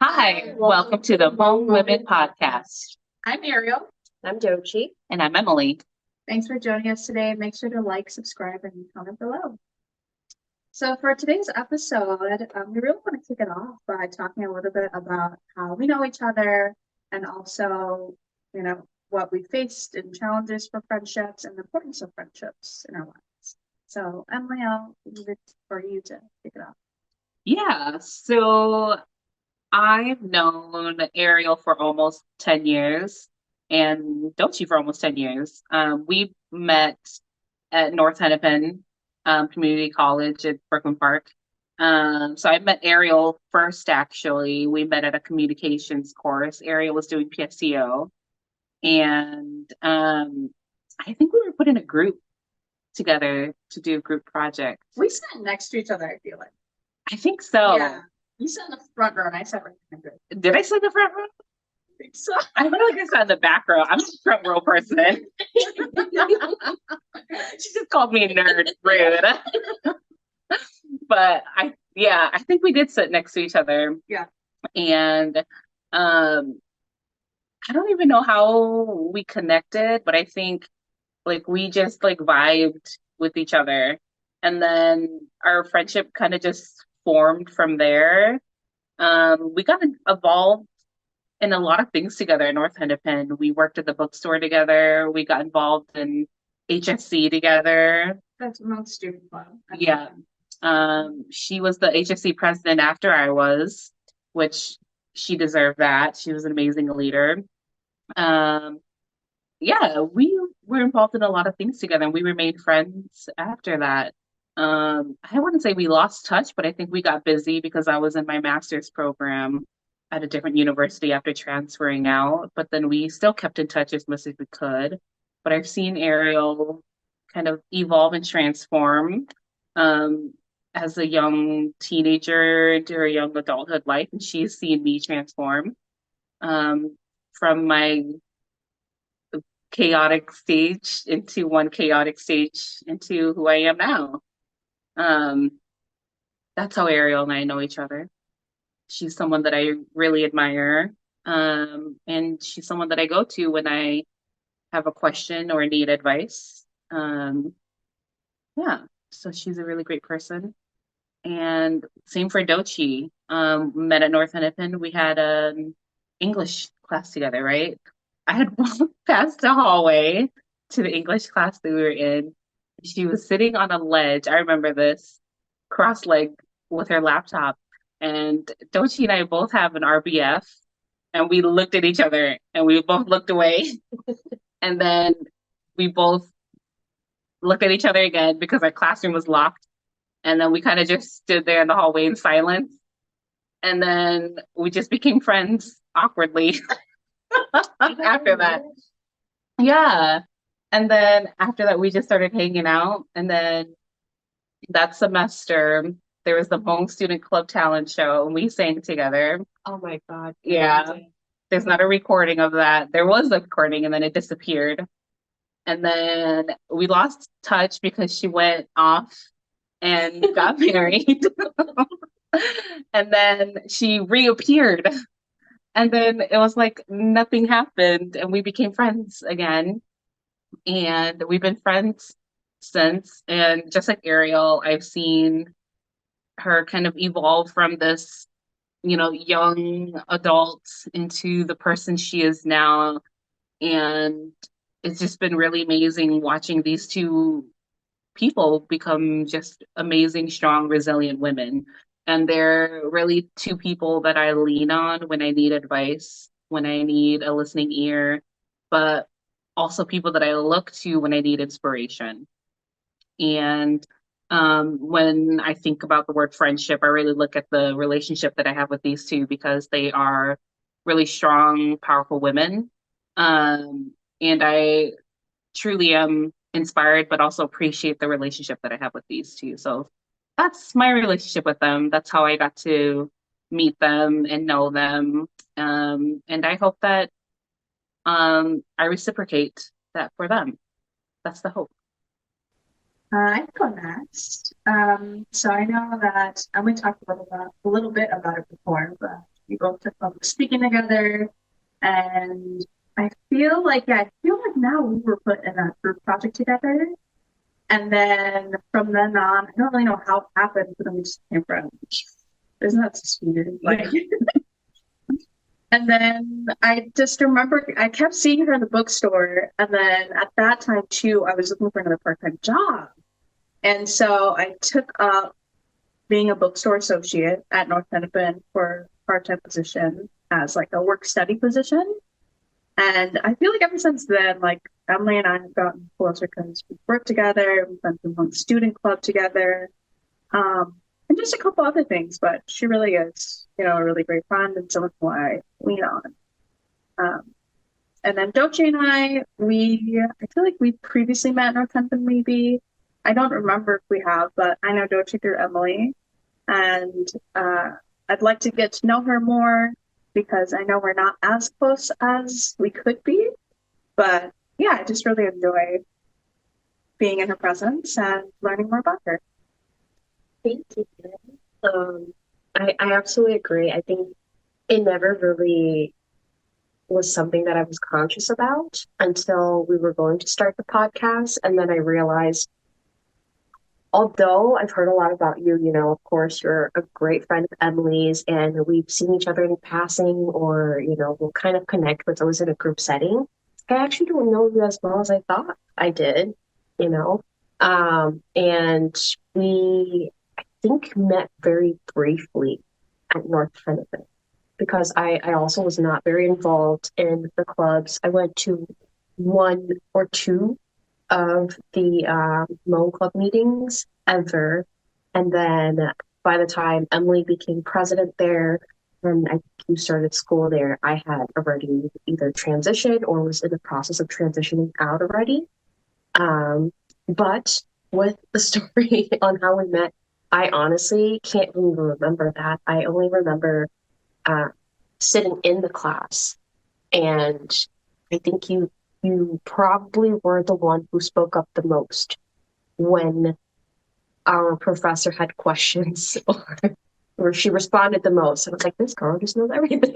Hi, welcome to the Hmong Women Podcast. I'm Ariel. I'm Dochi. And I'm Emily. Thanks for joining us today. Make sure to like, subscribe, and comment below. So for today's episode, we really want to kick it off by talking a little bit about how we know each other and also, what we faced and challenges for friendships and the importance of friendships in our lives. So Emily, I'll leave it for you to kick it off. Yeah, so I've known Ariel for almost 10 years and Dochi for almost 10 years. We met at North Hennepin Community College at Brooklyn Park. So I met Ariel first, actually. We met at a communications course. Ariel was doing PSCO. And I think we were put in a group together to do a group project. We sat next to each other, I feel like. I think so. Yeah. You sat in the front row and I sat right in the group. Did I sit in the front row? I think so. I feel like I sat in the back row. I'm a front row person. She just called me a nerd. Rude. But I think we did sit next to each other. Yeah. And I don't even know how we connected, but I think like we just like vibed with each other. And then our friendship kind of just formed from there. We got involved in a lot of things together in North Hennepin. We worked at the bookstore together. We got involved in HSC together. That's Hmong Student Club. Yeah. She was the HSC president after I was, which she deserved that. She was an amazing leader. We were involved in a lot of things together and we remained friends after that. I wouldn't say we lost touch, but I think we got busy because I was in my master's program at a different university after transferring out. But then we still kept in touch as much as we could. But I've seen Ariel kind of evolve and transform as a young teenager into her young adulthood life, and she's seen me transform from my chaotic stage into one chaotic stage into who I am now. Um, that's how Ariel and I know each other. She's someone that I really admire. And she's someone that I go to when I have a question or need advice. So she's a really great person. And same for Dochi. Met at North Hennepin. We had an English class together, right? I had walked past the hallway to the English class that we were in. She was sitting on a ledge. I remember this, cross-legged with her laptop. And Dochi and I both have an RBF. And we looked at each other and we both looked away. And then we both looked at each other again because our classroom was locked. And then we kind of just stood there in the hallway in silence. And then we just became friends awkwardly after that. Yeah. And then after that, we just started hanging out. And then that semester, there was the Hmong Student Club talent show, and we sang together. Oh my God. Yeah. There's not a recording of that. There was a recording, and then it disappeared. And then we lost touch because she went off and got married. And then she reappeared. And then it was like nothing happened, and we became friends again. And we've been friends since. And just like Ariel, I've seen her kind of evolve from this, young adult into the person she is now. And it's just been really amazing watching these two people become just amazing, strong, resilient women. And they're really two people that I lean on when I need advice, when I need a listening ear, but also people that I look to when I need inspiration. And when I think about the word friendship, I really look at the relationship that I have with these two because they are really strong, powerful women. And I truly am inspired, but also appreciate the relationship that I have with these two. So that's my relationship with them. That's how I got to meet them and know them. And I hope that I reciprocate that for them. That's the hope. I go next. So I know that, and we talked a little bit about it before, but we both took public speaking together, and I feel like now we were put in a group project together. And then from then on, I don't really know how it happened, but then we just became friends. Isn't that just weird? Like, and then I just remember I kept seeing her in the bookstore. And then at that time, too, I was looking for another part-time job. And so I took up being a bookstore associate at North Hennepin for a part-time position as like a work study position. And I feel like ever since then, like Emily and I have gotten closer because we've worked together, we've been to one student club together, and just a couple other things. But she really is, a really great friend and someone who I lean on. And then Doche and I feel like we previously met in North Hempton, maybe. I don't remember if we have, but I know Doche through Emily. And I'd like to get to know her more because I know we're not as close as we could be. But yeah, I just really enjoy being in her presence and learning more about her. Thank you. I absolutely agree. I think it never really was something that I was conscious about until we were going to start the podcast. And then I realized, although I've heard a lot about you, of course, you're a great friend of Emily's and we've seen each other in passing or, we'll kind of connect, but it's always in a group setting. I actually don't know you as well as I thought I did, and we, I think, met very briefly at North Hennepin because I also was not very involved in the clubs. I went to one or two of the Hmong club meetings ever. And then by the time Emily became president there, and I think you started school there, I had already either transitioned or was in the process of transitioning out already. But with the story on how we met, I honestly can't even remember that. I only remember sitting in the class, and I think you probably were the one who spoke up the most when our professor had questions or she responded the most. I was like, this girl just knows everything.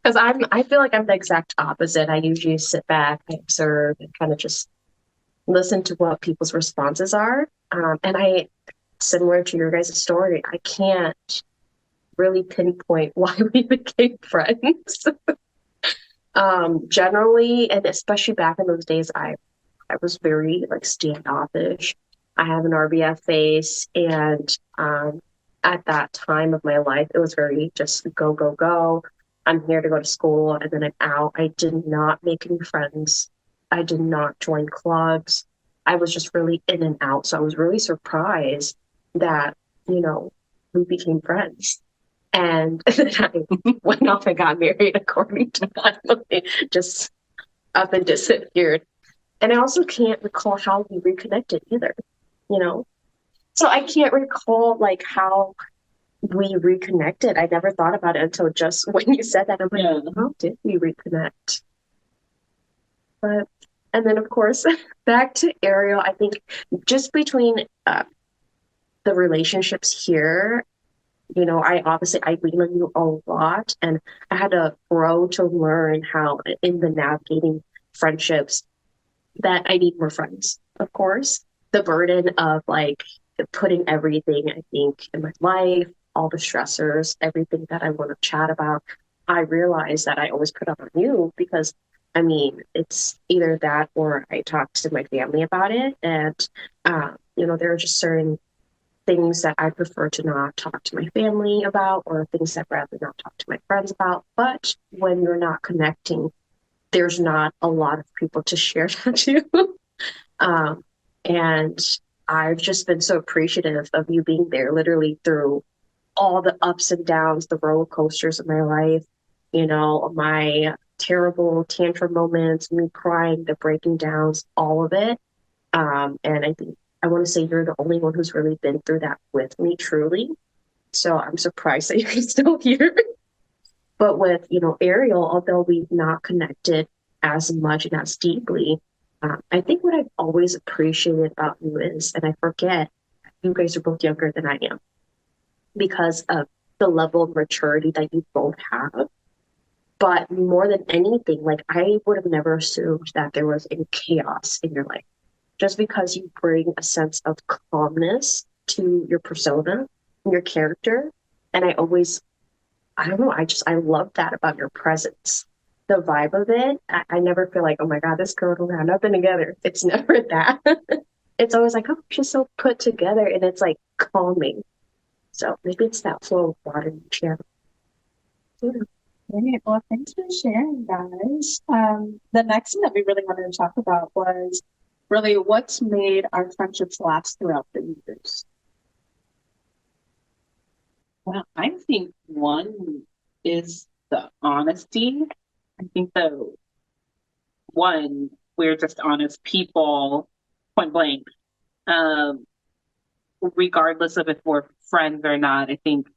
Because I feel like I'm the exact opposite. I usually sit back, I observe, and kind of just listen to what people's responses are. And similar to your guys' story, I can't really pinpoint why we became friends. Generally, and especially back in those days, I was very standoffish. I have an RBF face, and at that time of my life, it was very just go, go, go. I'm here to go to school, and then I'm out. I did not make any friends. I did not join clubs. I was just really in and out. So I was really surprised that, we became friends. And then I went off and got married according to Emily, just up and disappeared. And I also can't recall how we reconnected either, So I can't recall how we reconnected. I never thought about it until just when you said that. I'm like, how did we reconnect? And then of course, back to Ariel, I think just between the relationships here, I lean on you a lot, and I had to grow to learn how in the navigating friendships that I need more friends. Of course, the burden of putting everything, I think, in my life, all the stressors, everything that I want to chat about, I realize that I always put up on you because it's either that or I talk to my family about it. And, there are just certain things that I prefer to not talk to my family about or things I'd rather not talk to my friends about. But when you're not connecting, there's not a lot of people to share that to. And I've just been so appreciative of you being there literally through all the ups and downs, the roller coasters of my life, my terrible tantrum moments, me crying, the breaking downs, all of it. And I want to say you're the only one who's really been through that with me, truly. So I'm surprised that you're still here. But with, Ariel, although we've not connected as much and as deeply, I think what I've always appreciated about you is, and I forget, you guys are both younger than I am, because of the level of maturity that you both have. But more than anything, like I would have never assumed that there was any chaos in your life. Just because you bring a sense of calmness to your persona, your character. And I don't know, I love that about your presence. The vibe of it, I never feel like, oh my God, this girl don't have nothing together. It's never that. It's always like, oh, she's so put together, and it's like calming. So maybe it's that flow of water in the channel. Yeah. Great. Well, thanks for sharing, guys. The next thing that we really wanted to talk about was really what's made our friendships last throughout the years. Well, I think one is the honesty. I think the one, we're just honest people, point blank. Um, Regardless of if we're friends or not, I think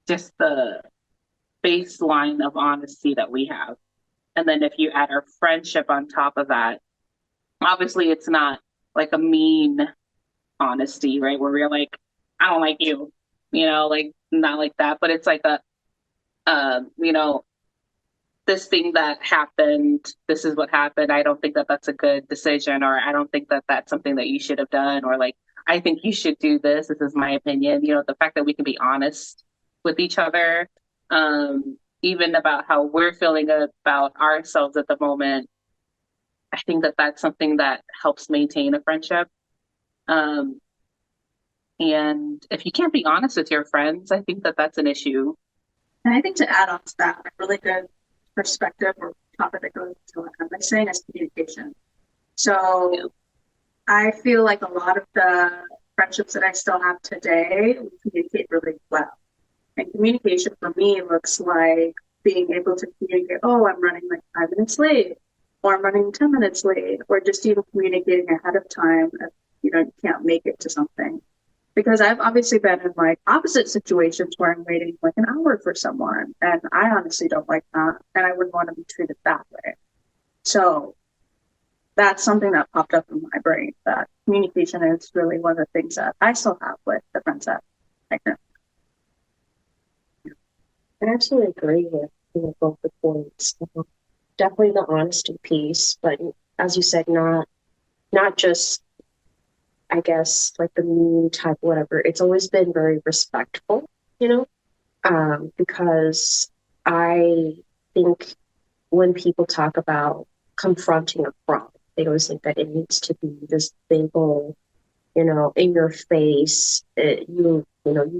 just the baseline of honesty that we have. And then if you add our friendship on top of that, obviously it's not like a mean honesty, right? Where we're like, I don't like you, like not like that, but it's like a, you know, this thing that happened, this is what happened. I don't think that that's a good decision, or I don't think that that's something that you should have done, or like, I think you should do this. This is my opinion. The fact that we can be honest with each other, even about how we're feeling about ourselves at the moment. I think that that's something that helps maintain a friendship. Um, and if you can't be honest with your friends, I think that that's an issue. And I think to add on to that, a really good perspective or topic that goes into what I'm saying is communication. So Yeah. I feel like a lot of the friendships that I still have today, we communicate really well. And communication for me looks like being able to communicate, oh, I'm running like 5 minutes late, or I'm running 10 minutes late, or just even communicating ahead of time if you can't make it to something. Because I've obviously been in like opposite situations where I'm waiting like an hour for someone, and I honestly don't like that, and I wouldn't want to be treated that way. So that's something that popped up in my brain, that communication is really one of the things that I still have with the friends that I currently. I absolutely agree with both the points. Definitely the honesty piece, but as you said, not just, I guess, like the mean type, whatever. It's always been very respectful, because I think when people talk about confronting a problem, they always think that it needs to be this big old, in your face. You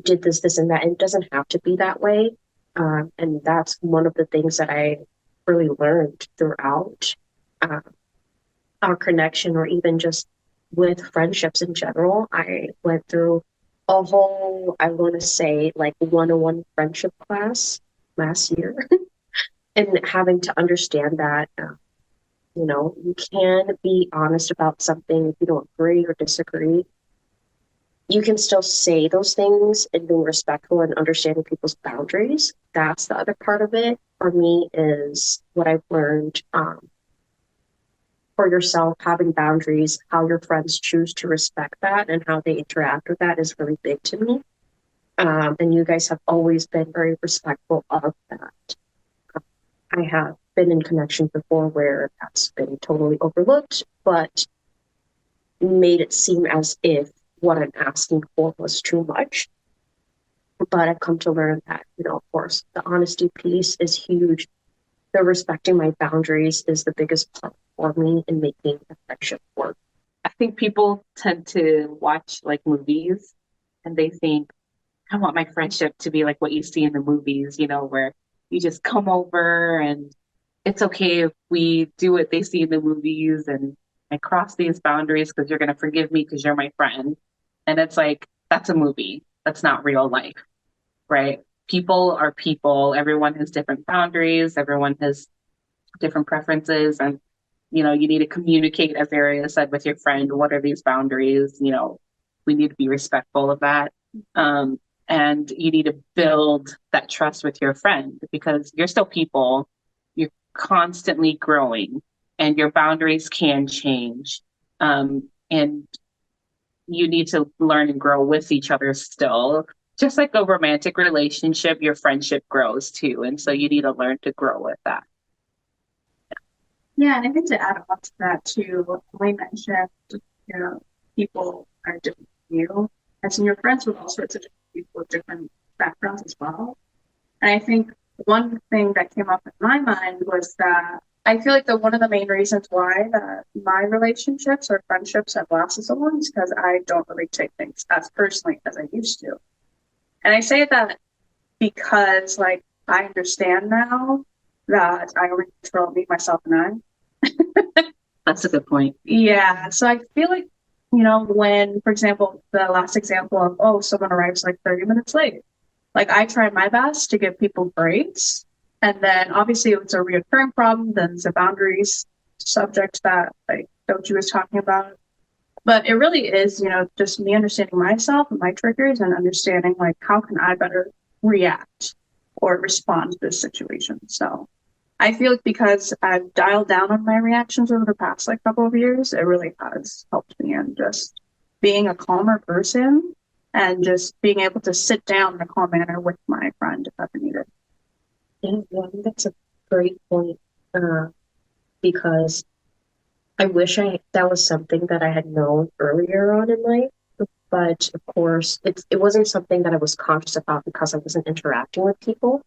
did this, and that. And it doesn't have to be that way. And that's one of the things that I really learned throughout um, our connection, or even just with friendships in general. I went through a whole, I want to say, like 101 friendship class last year, and having to understand that, you can be honest about something if you don't agree or disagree. You can still say those things and being respectful and understanding people's boundaries. That's the other part of it for me, is what I've learned, for yourself, having boundaries, how your friends choose to respect that and how they interact with that is really big to me. And you guys have always been very respectful of that. I have been in connections before where that's been totally overlooked, but made it seem as if what I'm asking for was too much. But I've come to learn that, of course, the honesty piece is huge. The respecting my boundaries is the biggest part for me in making a friendship work. I think people tend to watch like movies and they think, I want my friendship to be like what you see in the movies, where you just come over and it's okay if we do what they see in the movies, and I cross these boundaries because you're going to forgive me because you're my friend. And it's like, that's a movie. That's not real life, right? People are people. Everyone has different boundaries. Everyone has different preferences. And, you need to communicate, as Ariel said, with your friend. What are these boundaries? We need to be respectful of that. And you need to build that trust with your friend, because you're still people. You're constantly growing and your boundaries can change. And you need to learn and grow with each other still, just like a romantic relationship, your friendship grows too. And so you need to learn to grow with that. Yeah, and I think to add on to that too, we mentioned, people are different from you. And so you're friends with all sorts of different people with different backgrounds as well. And I think one thing that came up in my mind was that I feel like one of the main reasons why that my relationships or friendships have lasted so long is because I don't really take things as personally as I used to. And I say that because like I understand now that I only control me, myself, and I. That's a good point. Yeah, so I feel like, when, for example, the last example of, oh, someone arrives like 30 minutes late. Like I try my best to give people grace. And then obviously if it's a reoccurring problem, then it's a boundaries subject that like Doji was talking about. But it really is, just me understanding myself and my triggers and understanding like how can I better react or respond to this situation. So I feel like because I've dialed down on my reactions over the past like couple of years, it really has helped me in just being a calmer person and just being able to sit down in a calm manner with my friend if ever needed. Yeah, I think that's a great point, because I wish that was something that I had known earlier on in life. But of course, it wasn't something that I was conscious about because I wasn't interacting with people.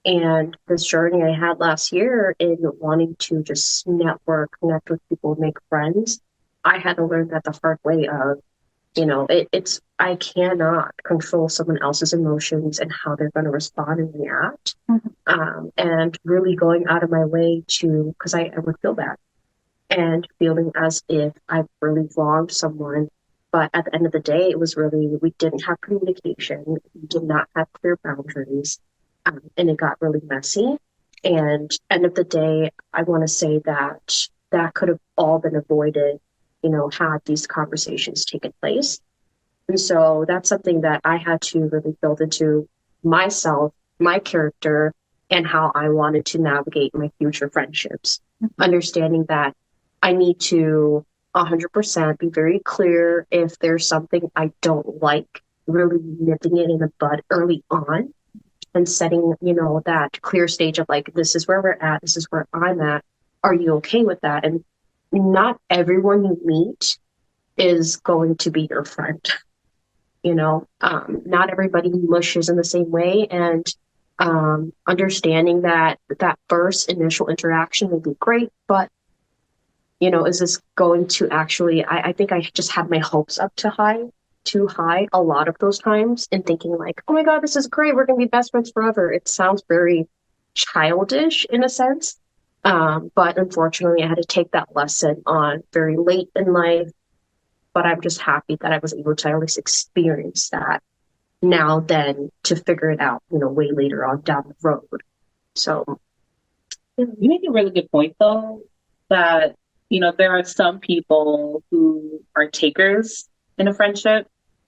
And this journey I had last year in wanting to just network, connect with people, make friends, I had to learn that the hard way of, I cannot control someone else's emotions and how they're going to respond and react. And really going out of my way because I would feel bad and feeling as if I've really wronged someone. But at the end of the day, it was really, we didn't have communication, we did not have clear boundaries, and it got really messy. And end of the day, I want to say that could have all been avoided, had these conversations taken place. And so that's something that I had to really build into myself, my character, and how I wanted to navigate my future friendships. Understanding that I need to 100% be very clear if there's something I don't like, really nipping it in the bud early on and setting, that clear stage of like, this is where we're at, this is where I'm at. Are you okay with that? And not everyone you meet is going to be your friend. Not everybody mushes in the same way. And understanding that first initial interaction would be great, but is this going to actually, I think I just had my hopes up too high a lot of those times and thinking like, oh my God, this is great. We're going to be best friends forever. It sounds very childish in a sense. But unfortunately I had to take that lesson on very late in life, but I'm just happy that I was able to at least experience that now than to figure it out, way later on down the road. So you make a really good point though, that there are some people who are takers in a friendship,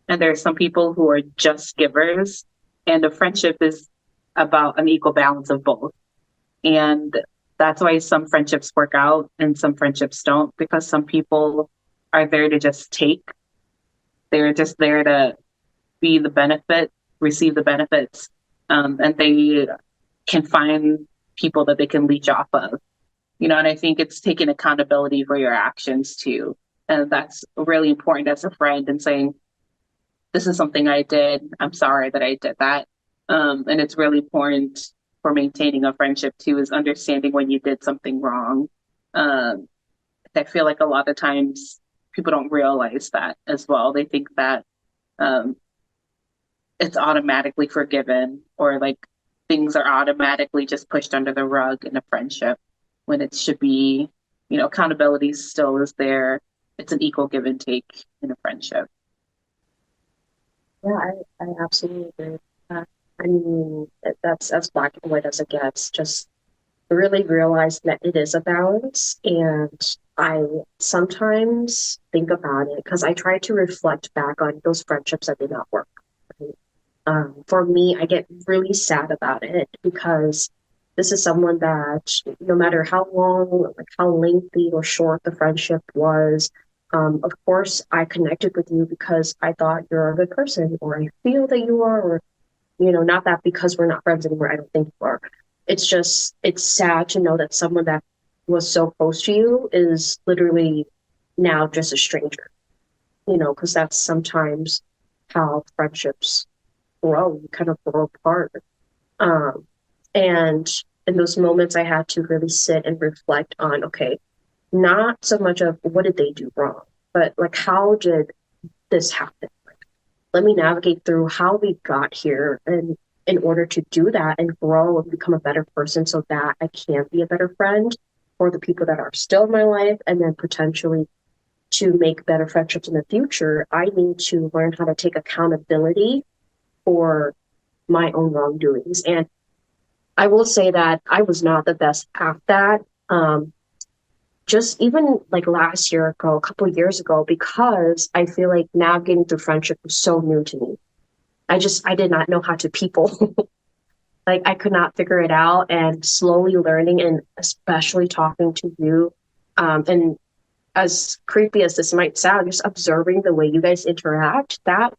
and there are some people who are just givers. And a friendship is about an equal balance of both. And that's why some friendships work out and some friendships don't, because some people are there to just take. They're just there to be the benefit, receive the benefits, and they can find people that they can leech off of. And I think it's taking accountability for your actions too. And that's really important as a friend, and saying, this is something I did. I'm sorry that I did that. And it's really important for maintaining a friendship too, is understanding when you did something wrong. I feel like a lot of times people don't realize that as well. They think that it's automatically forgiven, or like things are automatically just pushed under the rug in a friendship, when it should be, accountability still is there. It's an equal give and take in a friendship. yeah, I absolutely agree with that. I mean, that's as black and white as it gets. Just really realize that it is a balance. And I sometimes think about it because I try to reflect back on those friendships that did not work. For me, I get really sad about it because this is someone that no matter how long, like how lengthy or short the friendship was, Of course, I connected with you because I thought you're a good person, or I feel that you are, or, not that because we're not friends anymore, I don't think you are. It's just, it's sad to know that someone that was so close to you is literally now just a stranger, because that's sometimes how friendships grow, you kind of grow apart. Um, and in those moments, I had to really sit and reflect on, okay, not so much of what did they do wrong, but like, how did this happen? Let me navigate through how we got here and in order to do that and grow and become a better person so that I can be a better friend for the people that are still in my life, and then potentially to make better friendships in the future, I need to learn how to take accountability for my own wrongdoings. And I will say that I was not the best at that. Just even like last year ago, a couple of years ago, because I feel like navigating through friendship was so new to me. I did not know how to people. Like I could not figure it out, and slowly learning, and especially talking to you, and as creepy as this might sound, just observing the way you guys interact, that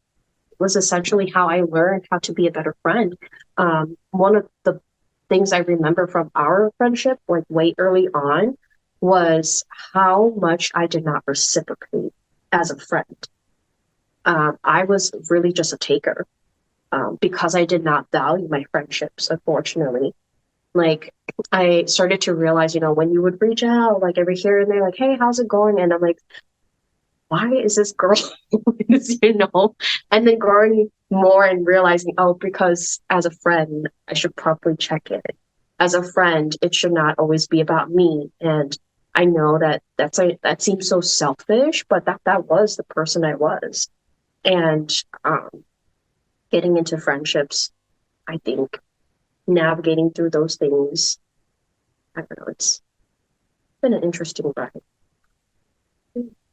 was essentially how I learned how to be a better friend. One of the things I remember from our friendship, like way early on, was how much I did not reciprocate as a friend. I was really just a taker, because I did not value my friendships, unfortunately. Like, I started to realize, when you would reach out, like every here and there, like, hey, how's it going? And I'm like, why is this girl doing this, And then growing more and realizing, oh, because as a friend, I should probably check it. As a friend, it should not always be about me. And I know that seems so selfish, but that was the person I was. And getting into friendships, I think navigating through those things, I don't know, it's been an interesting ride.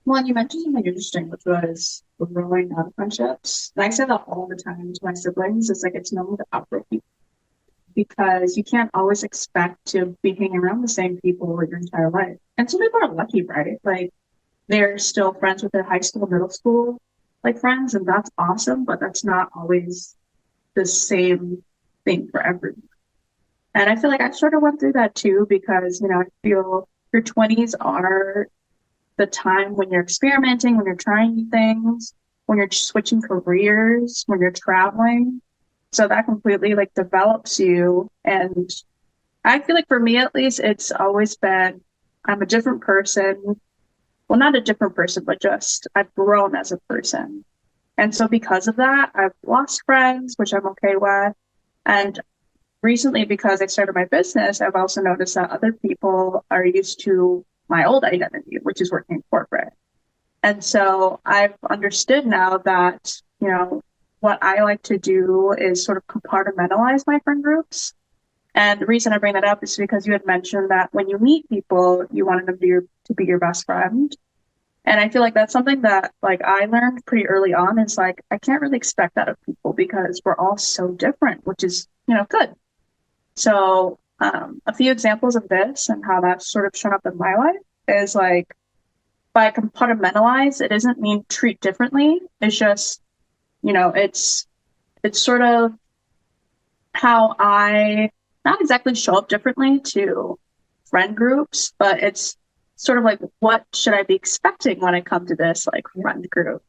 Well, you mentioned something interesting, which was growing out of friendships. And I say that all the time to my siblings. It's like it's normal to outgrow people because you can't always expect to be hanging around the same people your entire life. And some people are lucky, right? Like they're still friends with their high school, middle school, like friends, and that's awesome. But that's not always the same thing for everyone. And I feel like I sort of went through that too because I feel your 20s are the time when you're experimenting, when you're trying new things, when you're switching careers, when you're traveling. So that completely like develops you. And I feel like for me at least, it's always been I'm a different person. Well, not a different person, but just I've grown as a person. And so because of that, I've lost friends, which I'm okay with. And recently, because I started my business, I've also noticed that other people are used to my old identity, which is working in corporate. And so I've understood now that, what I like to do is sort of compartmentalize my friend groups. And the reason I bring that up is because you had mentioned that when you meet people, you wanted them to be your best friend. And I feel like that's something that like I learned pretty early on is like I can't really expect that of people because we're all so different, which is, good. So a few examples of this and how that's sort of shown up in my life is like by compartmentalize, it doesn't mean treat differently. It's just, it's sort of how I not exactly show up differently to friend groups, but it's sort of like what should I be expecting when I come to this like friend group?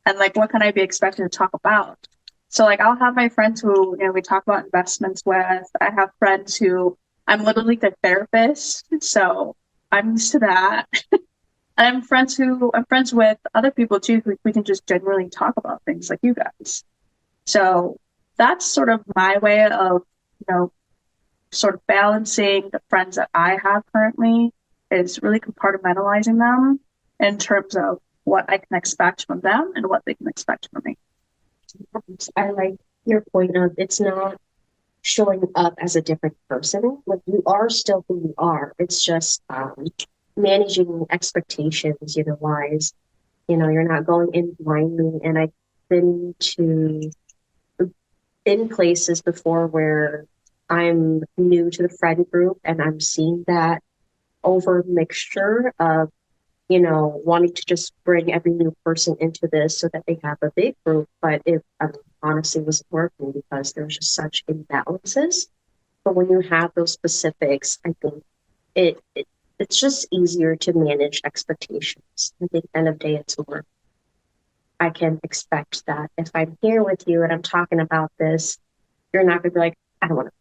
And like what can I be expected to talk about? So like I'll have my friends who, we talk about investments with. I have friends who I'm literally their therapist. So I'm used to that. And I'm friends with other people too who we can just genuinely talk about things like you guys. So that's sort of my way of, sort of balancing the friends that I have currently is really compartmentalizing them in terms of what I can expect from them and what they can expect from me. I like your point of it's not showing up as a different person. Like you are still who you are. It's just managing expectations, wise. You're not going in blindly. And I've been in places before where I'm new to the friend group and I'm seeing that over mixture of wanting to just bring every new person into this so that they have a big group, but it honestly wasn't working because there was just such imbalances. But when you have those specifics, I think it's just easier to manage expectations. I think end of day, it's more. I can expect that if I'm here with you and I'm talking about this, you're not gonna be like, I don't want to,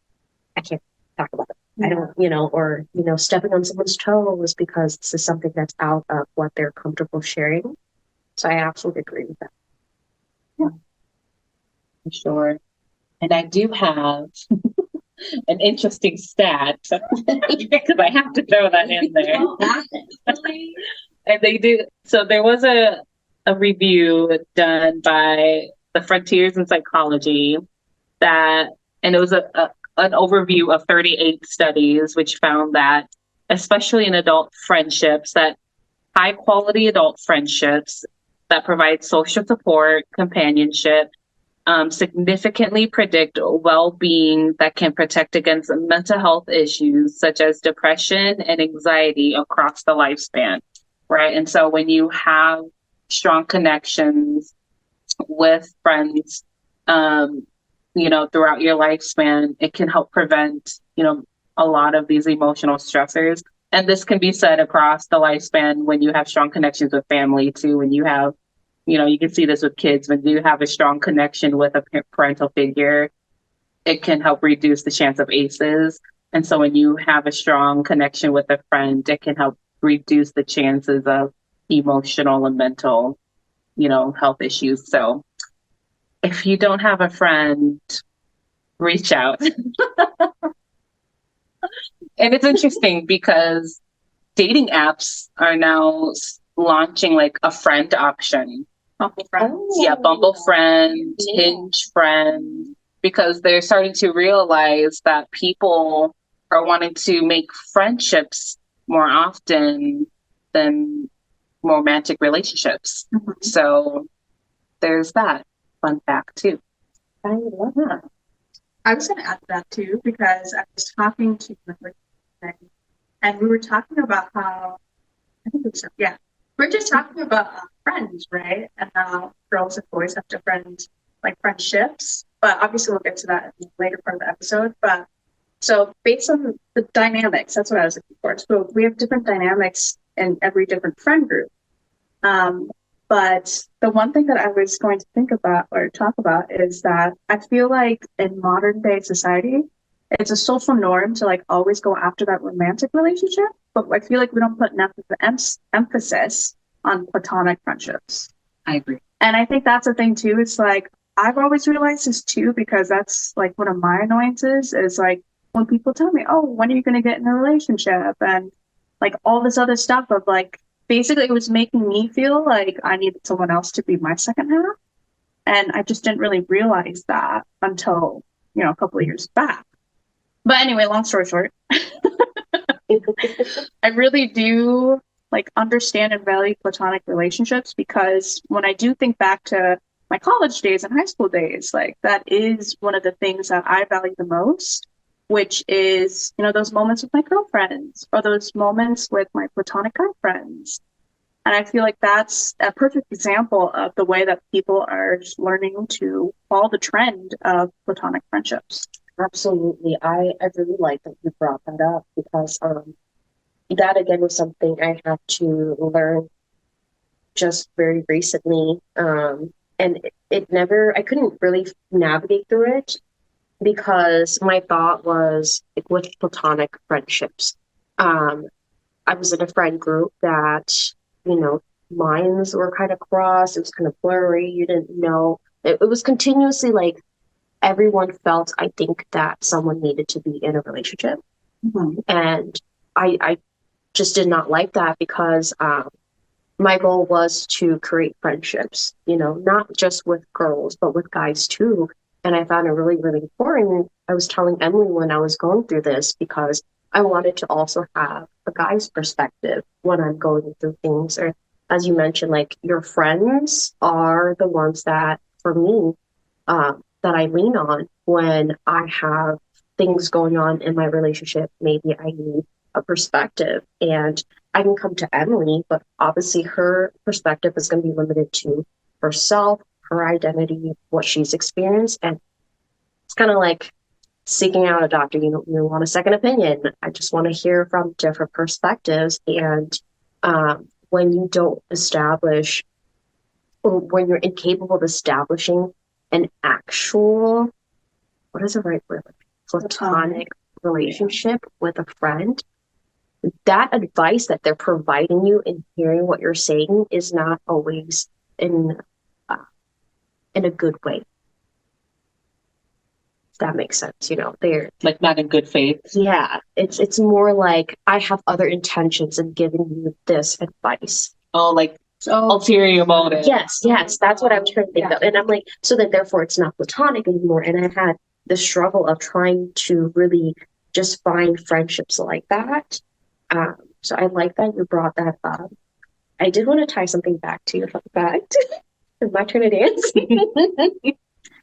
I can't talk about it. I don't, or, stepping on someone's toes because this is something that's out of what they're comfortable sharing. So I absolutely agree with that. For sure. And I do have an interesting stat because I have to throw that in there. And they do. So there was a review done by the Frontiers in Psychology and it was an overview of 38 studies, which found that, especially in adult friendships, that high quality adult friendships that provide social support, companionship, significantly predict well-being that can protect against mental health issues such as depression and anxiety across the lifespan, right? And so when you have strong connections with friends, throughout your lifespan, it can help prevent, a lot of these emotional stressors. And this can be said across the lifespan when you have strong connections with family too, when you have you can see this with kids. When you have a strong connection with a parental figure, it can help reduce the chance of ACEs. And so when you have a strong connection with a friend, it can help reduce the chances of emotional and mental, health issues. So if you don't have a friend, reach out. And it's interesting because dating apps are now launching like a friend option. Bumble friends. Yeah, Bumble Friend, Hinge Friend, because they're starting to realize that people are wanting to make friendships more often than romantic relationships. Mhm. So there's that fun fact too. I love that. I was going to add to that too, because I was talking to my friend, and we were talking about how, I think it was, yeah, we're just talking about friends, right? And how girls and boys have different like friendships. But obviously we'll get to that in the later part of the episode. But so based on the dynamics, that's what I was looking for. So we have different dynamics in every different friend group. But the one thing that I was going to think about or talk about is that I feel like in modern day society, it's a social norm to like always go after that romantic relationship. But I feel like we don't put enough of the emphasis on platonic friendships. I agree. And I think that's a thing too. It's like, I've always realized this too, because that's like one of my annoyances is like when people tell me, oh, when are you going to get in a relationship? And like all this other stuff of like, basically it was making me feel like I needed someone else to be my second half. And I just didn't really realize that until, a couple of years back. But anyway, long story short, I really do like understand and value platonic relationships, because when I do think back to my college days and high school days, like that is one of the things that I value the most, which is, those moments with my girlfriends or those moments with my platonic guy friends. And I feel like that's a perfect example of the way that people are learning to follow the trend of platonic friendships. Absolutely. I really like that you brought that up because that again was something I had to learn just very recently. And it never, I couldn't really navigate through it because my thought was like, with platonic friendships. I was in a friend group that, lines were kind of crossed. It was kind of blurry. You didn't know. It was continuously like everyone felt, I think, that someone needed to be in a relationship. Mm-hmm. And I just did not like that because my goal was to create friendships, not just with girls, but with guys too. And I found it really, really important. I was telling Emily when I was going through this because I wanted to also have a guy's perspective when I'm going through things. Or as you mentioned, like your friends are the ones that, for me, that I lean on when I have things going on in my relationship. Maybe I need a perspective. And I can come to Emily, but obviously her perspective is going to be limited to herself, her identity, what she's experienced. And it's kind of like seeking out a doctor. You want a second opinion. I just want to hear from different perspectives. And when you don't establish, or when you're incapable of establishing an actual, what is the right word? Platonic relationship with a friend, that advice that they're providing you and hearing what you're saying is not always in a good way. If that makes sense, they're Like not in good faith. yeah, it's more like I have other intentions in giving you this advice. Oh, like ulterior motive. Yes, that's what I'm trying to think of. And I'm like, so then therefore it's not platonic anymore. And I had the struggle of trying to really just find friendships like that. So I like that you brought that up. I did want to tie something back to your fun fact. It's my turn to dance.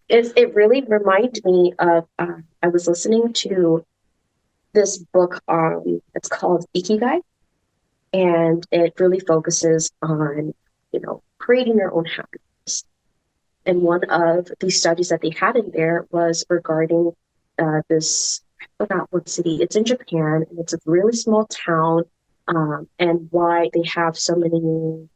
It really reminded me of I was listening to this book. It's called Ikigai, and it really focuses on creating your own happiness. And one of the studies that they had in there was regarding this. I forgot what city. It's in Japan, and it's a really small town. And why they have so many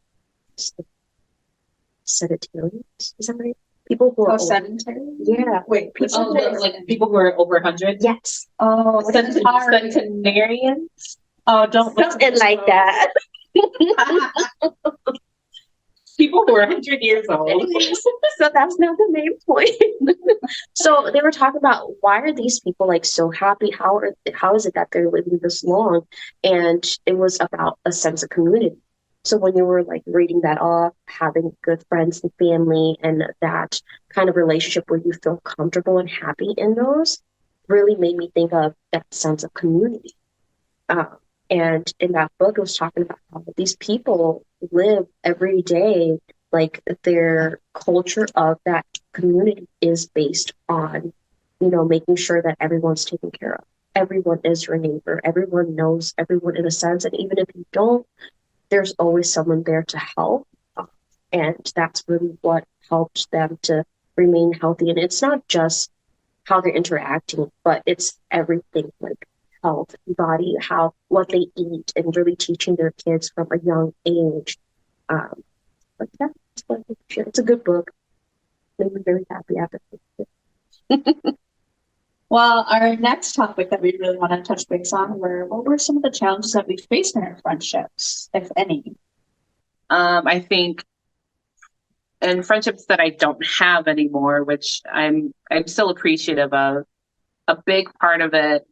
sedentarians. Is that right? People who are sedentary? Yeah. Wait, Oh, like people who are over 100. Yes. oh, Centenarians. Oh, don't Something like that. People who are 100 years old. So that's not the main point. So they were talking about why are these people like so happy? How is it that they're living this long? And it was about a sense of community. So when you were like reading that off, having good friends and family and that kind of relationship where you feel comfortable and happy in those really made me think of that sense of community. And in that book, it was talking about how these people live every day, like their culture of that community is based on, making sure that everyone's taken care of. Everyone is your neighbor. Everyone knows everyone in a sense. And even if you don't, there's always someone there to help. And that's really what helped them to remain healthy. And it's not just how they're interacting, but it's everything like health, body, what they eat, and really teaching their kids from a young age. But that's what I share. It's a good book. Made me very happy after it. Well, our next topic that we really want to touch base on were what were some of the challenges that we faced in our friendships, if any? I think in friendships that I don't have anymore, which I'm still appreciative of, a big part of it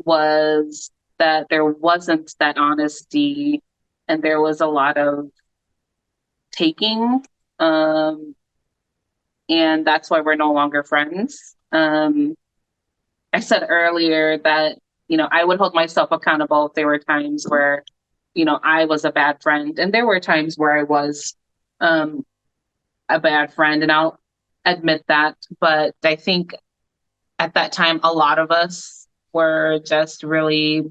was that there wasn't that honesty and there was a lot of taking. And that's why we're no longer friends. I said earlier that, I would hold myself accountable if there were times where, I was a bad friend. And there were times where I was a bad friend, and I'll admit that. But I think at that time, a lot of us were just really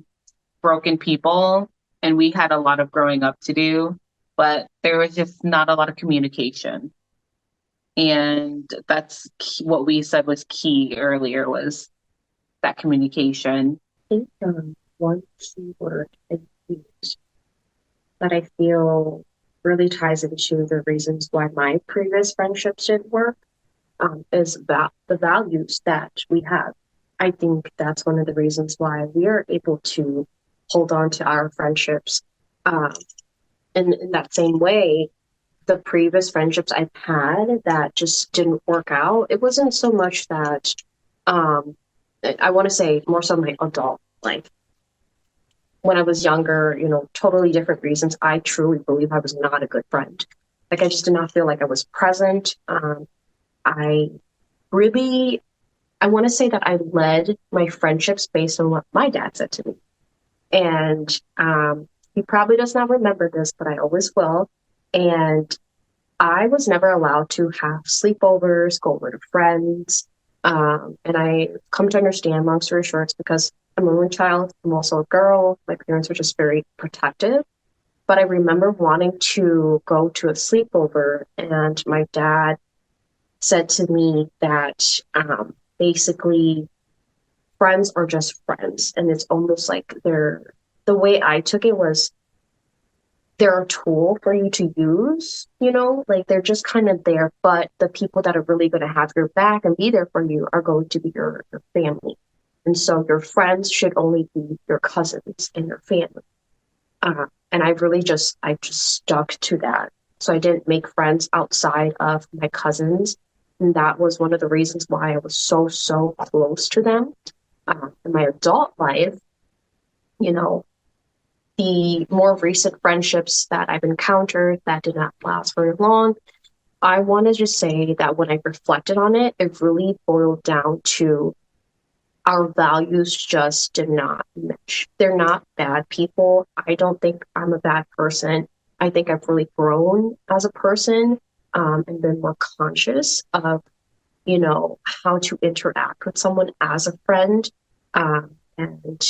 broken people, and we had a lot of growing up to do, but there was just not a lot of communication. And that's what we said was key earlier, was that communication. I think one key word I use that I feel really ties into the reasons why my previous friendships didn't work is about the values that we have. I think that's one of the reasons why we are able to hold on to our friendships. In that same way, the previous friendships I've had that just didn't work out, it wasn't so much that I want to say more so my adult life. When I was younger, totally different reasons. I truly believe I was not a good friend. Like I just did not feel like I was present. I want to say that I led my friendships based on what my dad said to me. And he probably does not remember this, but I always will. And I was never allowed to have sleepovers, go over to friends. And I come to understand, long story short, it's because I'm an only child. I'm also a girl. My parents were just very protective. But I remember wanting to go to a sleepover, and my dad said to me that basically friends are just friends. And it's almost like the way I took it was they're a tool for you to use, like they're just kind of there. But the people that are really going to have your back and be there for you are going to be your family. And so your friends should only be your cousins and your family. And I just stuck to that. So I didn't make friends outside of my cousins. And that was one of the reasons why I was so, so close to them. In my adult life, you know, the more recent friendships that I've encountered that did not last very long, I want to just say that when I reflected on it, it really boiled down to our values just did not mesh. They're not bad people. I don't think I'm a bad person. I think I've really grown as a person, and been more conscious of, how to interact with someone as a friend. And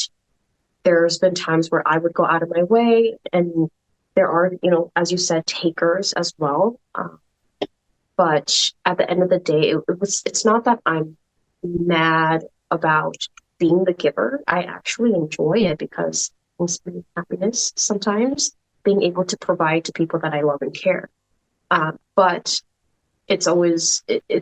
there's been times where I would go out of my way, and there are, as you said, takers as well. But at the end of the day, it's not that I'm mad about being the giver. I actually enjoy it because it gives me happiness sometimes, being able to provide to people that I love and care. But it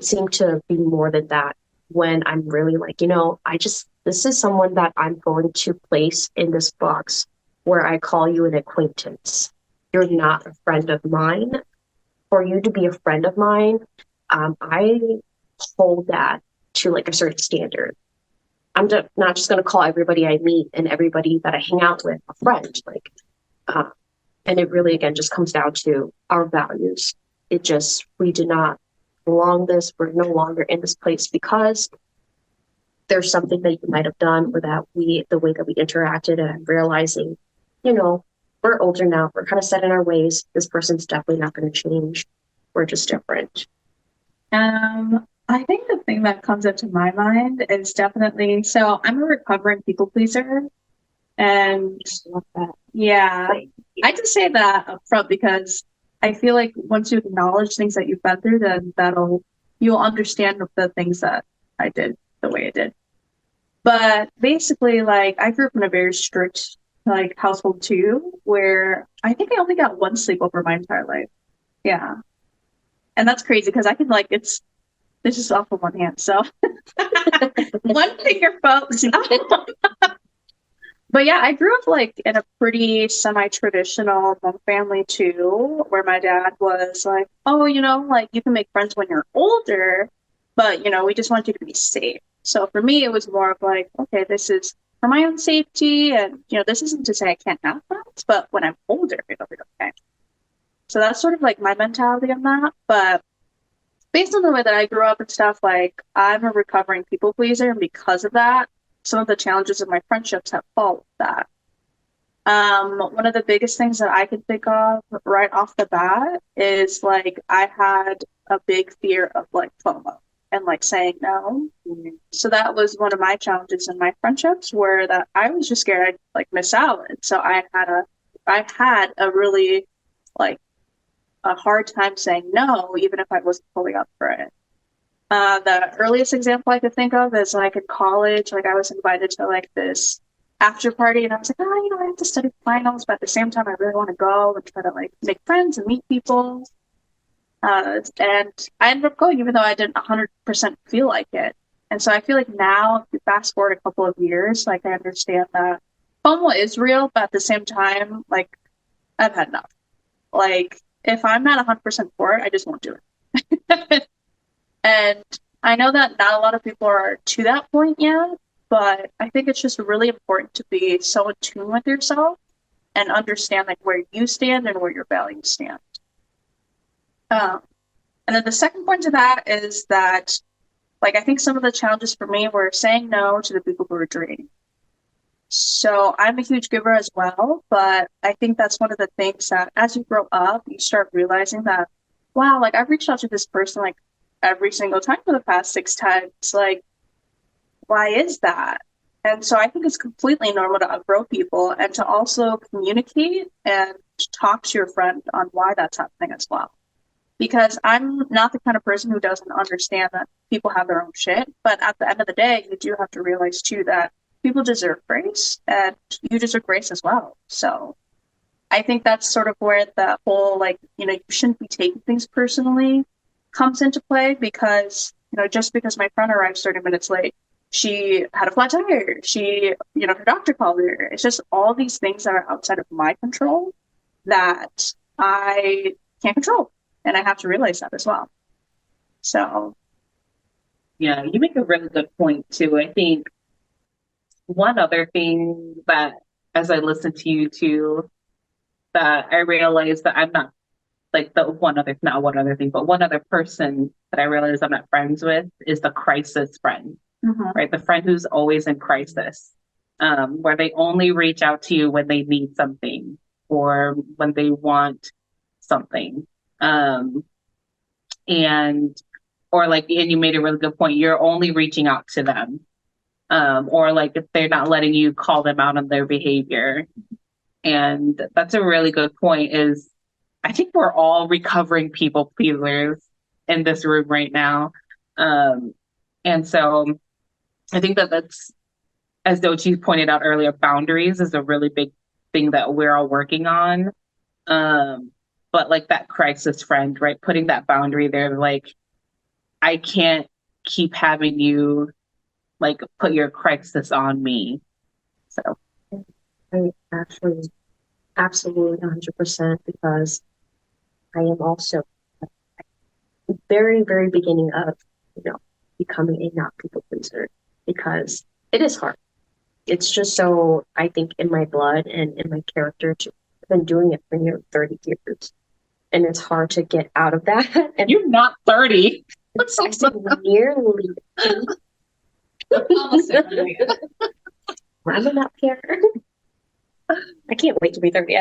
seemed to be more than that when I'm really like, this is someone that I'm going to place in this box where I call you an acquaintance. You're not a friend of mine. For you to be a friend of mine, I hold that to like a certain standard. I'm not just going to call everybody I meet and everybody that I hang out with a friend. And it really, again, just comes down to our values. We did not belong this. We're no longer in this place because there's something that you might have done or the way that we interacted. And I'm realizing, we're older now. We're kind of set in our ways. This person's definitely not going to change. We're just different. I think the thing that comes into my mind is definitely, so I'm a recovering people pleaser. And yeah, I just say that up front because I feel like once you acknowledge things that you've been through, then you'll understand the things that I did the way I did. But basically, like, I grew up in a very strict, like, household too, where I think I only got one sleepover my entire life. Yeah. And that's crazy because I can, like, this is off of one hand, so one finger, folks. But yeah, I grew up like in a pretty semi-traditional Hmong family too, where my dad was like, oh, like you can make friends when you're older, but we just want you to be safe. So for me, it was more of like, okay, this is for my own safety, and this isn't to say I can't have friends, but when I'm older, it'll be okay. So that's sort of like my mentality on that. But based on the way that I grew up and stuff, like I'm a recovering people pleaser, and because of that, some of the challenges of my friendships have followed that. One of the biggest things that I can think of right off the bat is like I had a big fear of like FOMO and like saying no. So that was one of my challenges in my friendships, where that I was just scared I'd like miss out. And so I had a really like a hard time saying no, even if I wasn't fully up for it. The earliest example I could think of is like in college, like I was invited to like this after party, and I was like, oh, I have to study finals, but at the same time, I really want to go and try to like make friends and meet people. And I ended up going, even though I didn't 100% feel like it. And so I feel like now, if you fast forward a couple of years, like I understand that FOMO is real, but at the same time, like I've had enough. Like if I'm not 100% for it, I just won't do it. And I know that not a lot of people are to that point yet, but I think it's just really important to be so in tune with yourself and understand like where you stand and where your values stand. And then the second point to that is that, like, I think some of the challenges for me were saying no to the people who were draining. So I'm a huge giver as well, but I think that's one of the things that as you grow up, you start realizing that, wow, like I've reached out to this person like every single time for the past 6 times. Like, why is that? And so I think it's completely normal to outgrow people and to also communicate and talk to your friend on why that's happening as well. Because I'm not the kind of person who doesn't understand that people have their own shit. But at the end of the day, you do have to realize too that people deserve grace and you deserve grace as well. So I think that's sort of where the whole, like, you know, you shouldn't be taking things personally comes into play because, you know, just because my friend arrived 30 minutes late, she had a flat tire. She, you know, her doctor called her. It's just all these things that are outside of my control that I can't control. And I have to realize that as well. So, Yeah, you make a really good point too. I think one other thing that, as I listen to you too, that I realized that I'm not like the one other, not one other thing, but one other person that I realize I'm not friends with is the crisis friend, right? The friend who's always in crisis, where they only reach out to you when they need something or when they want something. And or like, and you made a really good point, you're only reaching out to them. Or like if they're not letting you call them out on their behavior. And that's a really good point is I think we're all recovering people pleasers in this room right now. And so I think that that's, as Dochi pointed out earlier, boundaries is a really big thing that we're all working on. But like that crisis friend, right? Putting that boundary there, like, I can't keep having you like put your crisis on me. So I actually absolutely 100% because I am also very, very beginning of, you know, becoming a not people pleaser because it is hard. It's just so, I think, in my blood and in my character. I've been doing it for nearly 30 years. And it's hard to get out of that. And you're not 30. it's nearly almost ramming up here. I can't wait to be 30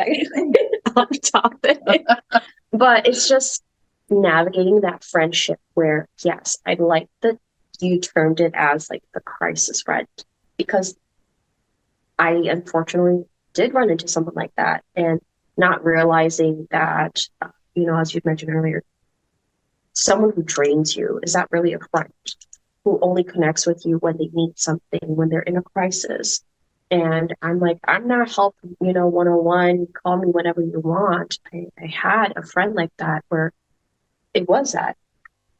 on top of it. But it's just navigating that friendship where, yes, I like that you termed it as like the crisis friend because I unfortunately did run into someone like that and not realizing that, you know, as you mentioned earlier, someone who drains you, is that really a friend? Who only connects with you when they need something, when they're in a crisis. And I'm like, I'm not helping, you know, 101, call me whenever you want. I had a friend like that where it was that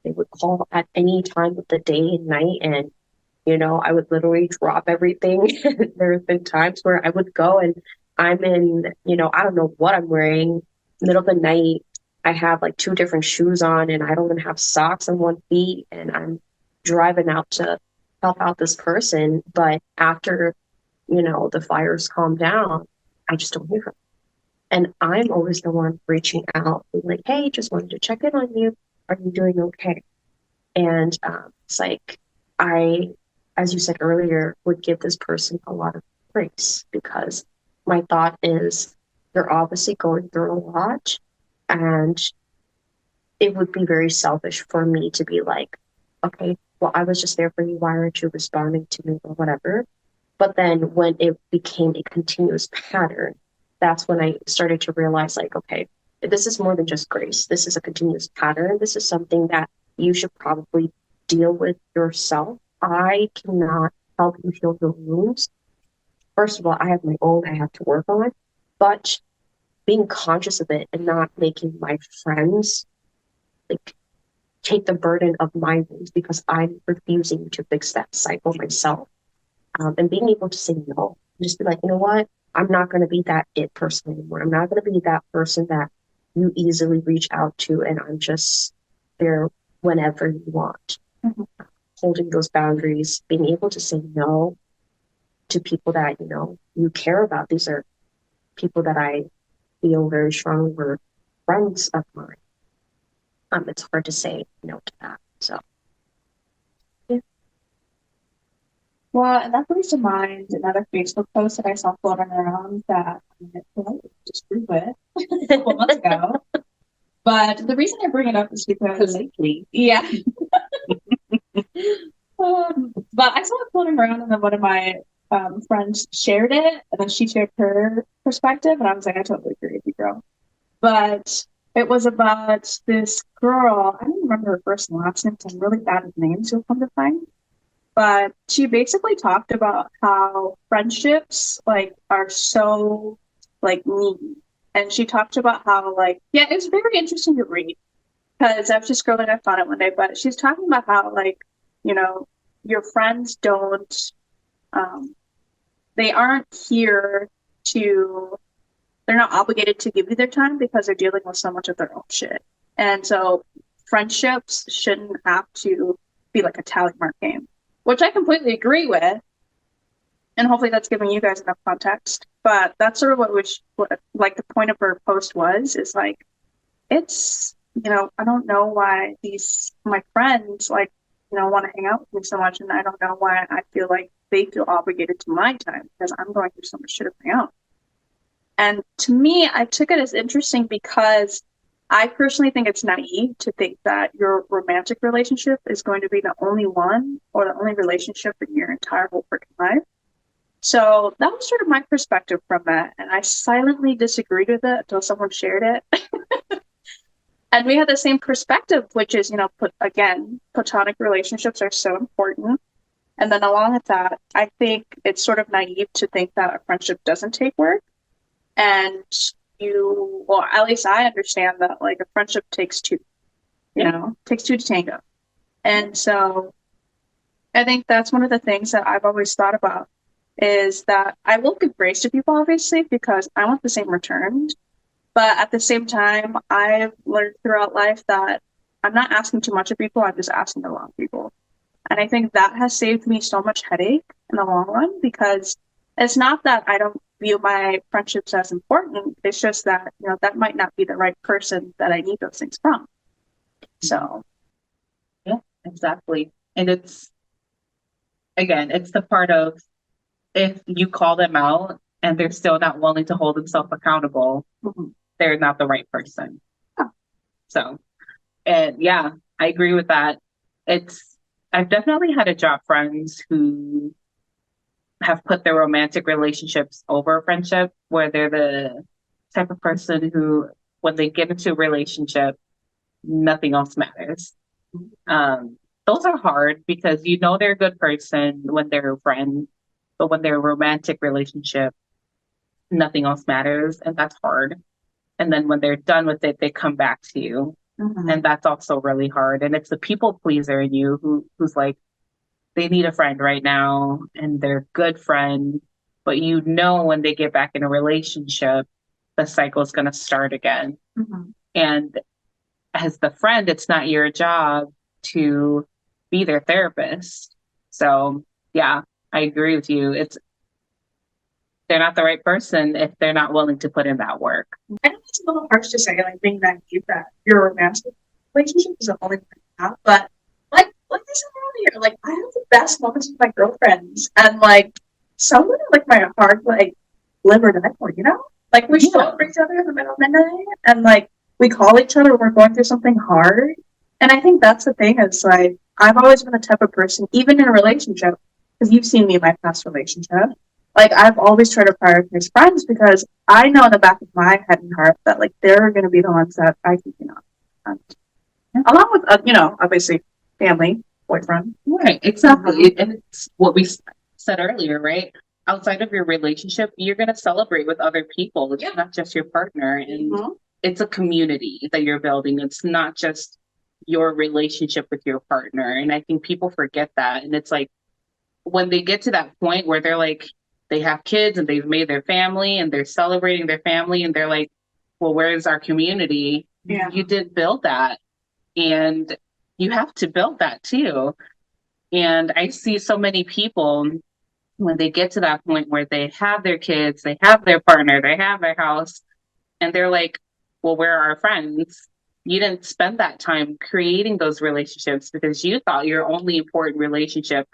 they would call at any time of the day and night. And, you know, I would literally drop everything. There have been times where I would go and I'm in, you know, I don't know what I'm wearing, middle of the night. I have like 2 different shoes on and I don't even have socks on one feet. And I'm driving out to help out this person. But after, you know, the fires calm down, I just don't hear from them. And I'm always the one reaching out, being like, hey, just wanted to check in on you. Are you doing okay? And it's like, I, as you said earlier, would give this person a lot of grace because my thought is they're obviously going through a lot. And it would be very selfish for me to be like, okay, well, I was just there for you. Why aren't you responding to me or whatever? But then when it became a continuous pattern, that's when I started to realize like, okay, this is more than just grace. This is a continuous pattern. This is something that you should probably deal with yourself. I cannot help you heal your wounds. First of all, I have my own I have to work on, but being conscious of it and not making my friends like take the burden of my wounds because I'm refusing to fix that cycle myself. And being able to say no, just be like, you know what? I'm not going to be that it person anymore. I'm not going to be that person that you easily reach out to and I'm just there whenever you want. Holding those boundaries, being able to say no to people that, you know, you care about. These are people that I feel very strongly were friends of mine. It's hard to say no to that. So, yeah. Well, and that brings to mind another Facebook post that I saw floating around that I just grew with a couple months ago. But the reason I bring it up is because, yeah. But I saw it floating around, and then one of my friends shared it, and then she shared her perspective, and I was like, I totally agree with you, girl. But it was about this girl. I don't remember her first and last name, so I'm really bad with names, you'll come to find. But she basically talked about how friendships like are so like needy. And she talked about how like, yeah, it's very interesting to read because I was just scrolling, I found it one day, but she's talking about how like, you know, your friends don't um they aren't here to they're not obligated to give you their time because they're dealing with so much of their own shit. And so friendships shouldn't have to be like a tally mark game, which I completely agree with. And hopefully that's giving you guys enough context. But that's sort of what like the point of her post was, is like, it's, you know, I don't know why my friends like, you know, want to hang out with me so much. And I don't know why I feel like they feel obligated to my time because I'm going through so much shit of my own. And to me, I took it as interesting because I personally think it's naive to think that your romantic relationship is going to be the only one or the only relationship in your entire whole freaking life. So that was sort of my perspective from that. And I silently disagreed with it until someone shared it. And we had the same perspective, which is, you know, again, platonic relationships are so important. And then along with that, I think it's sort of naive to think that a friendship doesn't take work. And well, at least I understand that like a friendship takes two, you know, takes two to tango. And so I think that's one of the things that I've always thought about is that I will give grace to people, obviously, because I want the same returned. But at the same time, I've learned throughout life that I'm not asking too much of people, I'm just asking the wrong people. And I think that has saved me so much headache in the long run because it's not that I don't view my friendships as important. It's just that, you know, that might not be the right person that I need those things from. So, Yeah, exactly. And it's the part of if you call them out and they're still not willing to hold themselves accountable, they're not the right person. Yeah. So, and yeah, I agree with that. I've definitely had a job friends who have put their romantic relationships over a friendship, where they're the type of person who, when they get into a relationship, nothing else matters. Those are hard because you know they're a good person when they're a friend, but when they're a romantic relationship, nothing else matters, and that's hard. And then when they're done with it, they come back to you, and that's also really hard. And it's the people pleaser in you who's like, they need a friend right now and they're a good friend, but you know when they get back in a relationship, the cycle is going to start again. And as the friend, it's not your job to be their therapist. So yeah, I agree with you. They're not the right person if they're not willing to put in that work. I know it's a little harsh to say, like being naive that your romantic relationship is the only thing you have, but like I said earlier, like I have the best moments with my girlfriends, and like some of them are like my heart, like live or die for, you know? Like we show up for each other in the middle of midnight, and like we call each other when we're going through something hard. And I think that's the thing is like I've always been the type of person, even in a relationship, because you've seen me in my past relationship. Like I've always tried to prioritize friends because I know in the back of my head and heart that like they're going to be the ones that I can, you know, along with you know, obviously family, boyfriend. Right, exactly. And it's what we said earlier, right? Outside of your relationship, you're going to celebrate with other people. It's not just your partner. And it's a community that you're building. It's not just your relationship with your partner. And I think people forget that. And it's like when they get to that point where they're like, they have kids and they've made their family and they're celebrating their family and they're like, well, where's our community? Yeah. You did build that. And you have to build that too. And I see so many people when they get to that point where they have their kids, they have their partner, they have their house, and they're like, well, where are our friends? You didn't spend that time creating those relationships because you thought your only important relationship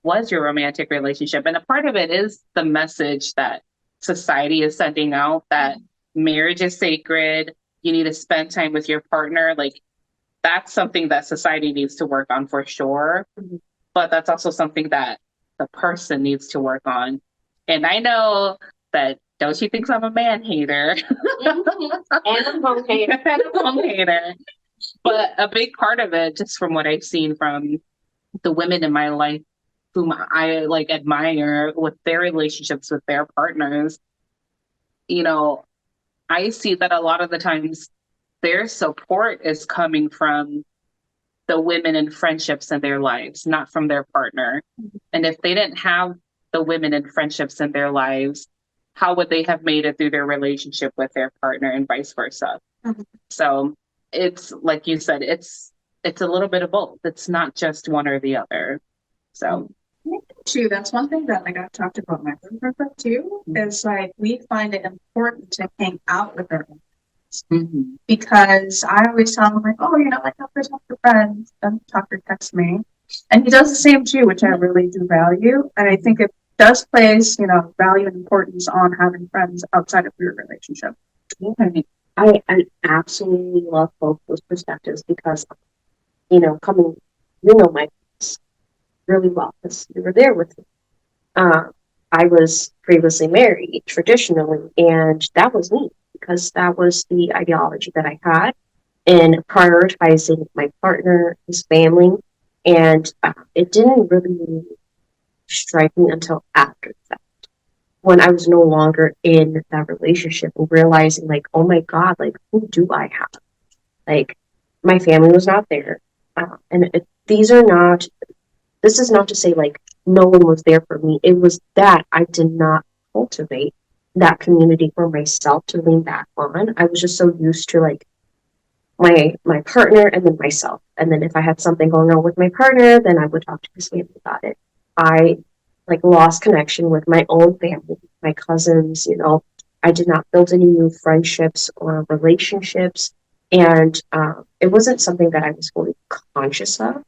was your romantic relationship. And a part of it is the message that society is sending out that marriage is sacred. You need to spend time with your partner. Like that's something that society needs to work on for sure. But that's also something that the person needs to work on. And I know that Doshi thinks I'm a man hater And a Hmong hater. and a Hmong hater. But a big part of it, just from what I've seen from the women in my life whom I like admire with their relationships with their partners, you know, I see that a lot of the times their support is coming from the women and friendships in their lives, not from their partner. And if they didn't have the women and friendships in their lives, how would they have made it through their relationship with their partner and vice versa? Mhm. So it's like you said, it's a little bit of both. It's not just one or the other. So Too, that's one thing that like I've talked about my group too, is like we find it important to hang out with our friends. Because I always tell him like, oh, like talk to friends, don't talk or text me. And he does the same too, which I really do value. And I think it does place, value and importance on having friends outside of your relationship. I absolutely love both those perspectives because, coming, my friends really well because you were there with me. I was previously married traditionally, and that was me because that was the ideology that I had in prioritizing my partner, his family, and it didn't really strike me until after that when I was no longer in that relationship and realizing like, oh my God, like who do I have? Like my family was not there. These are not, this is not to say like no one was there for me. It was that I did not cultivate that community for myself to lean back on. I was just so used to like my partner and then myself. And then if I had something going on with my partner, then I would talk to his family about it. I like lost connection with my own family, my cousins, I did not build any new friendships or relationships. And it wasn't something that I was fully conscious of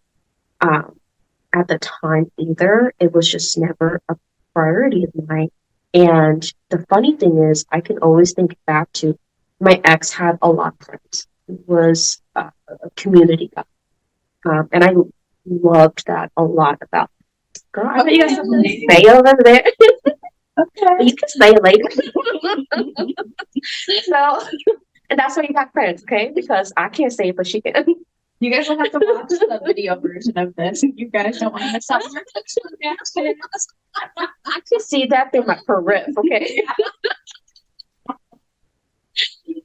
at the time either. It was just never a priority of mine. And the funny thing is, I can always think back to my ex had a lot of friends. He was a community guy. And I loved that a lot about him. Girl, I bet you got something to say over there. Okay. You can say it later. So, and that's why you got friends, okay? Because I can't say it, but she can. You guys will have to watch the video version of this. You guys don't want to miss out. I can see that through my periph, okay?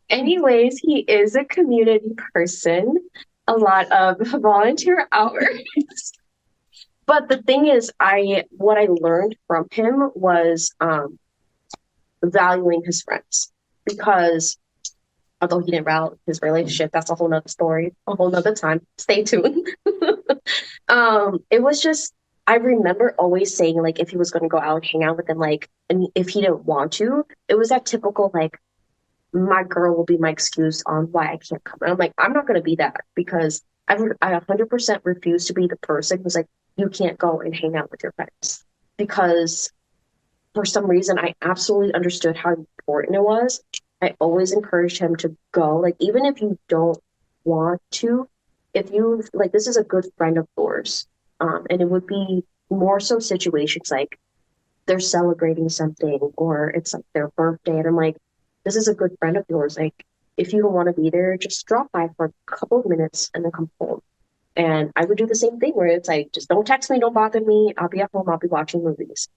Anyways, he is a community person, a lot of volunteer hours. But the thing is, what I learned from him was valuing his friends because although he didn't value his relationship, that's a whole nother story, a whole nother time. Stay tuned. It was just I remember always saying like if he was going to go out and hang out with them, like, and if he didn't want to, it was that typical like my girl will be my excuse on why I can't come. And I'm like, I'm not going to be that because I 100% refuse to be the person who's like, you can't go and hang out with your friends because for some reason I absolutely understood how important it was. I always encouraged him to go, like even if you don't want to, if you like, this is a good friend of yours, and it would be more so situations like they're celebrating something or it's like their birthday, and I'm like, this is a good friend of yours. Like, if you don't want to be there, just drop by for a couple of minutes and then come home. And I would do the same thing where it's like, just don't text me, don't bother me. I'll be at home, I'll be watching movies.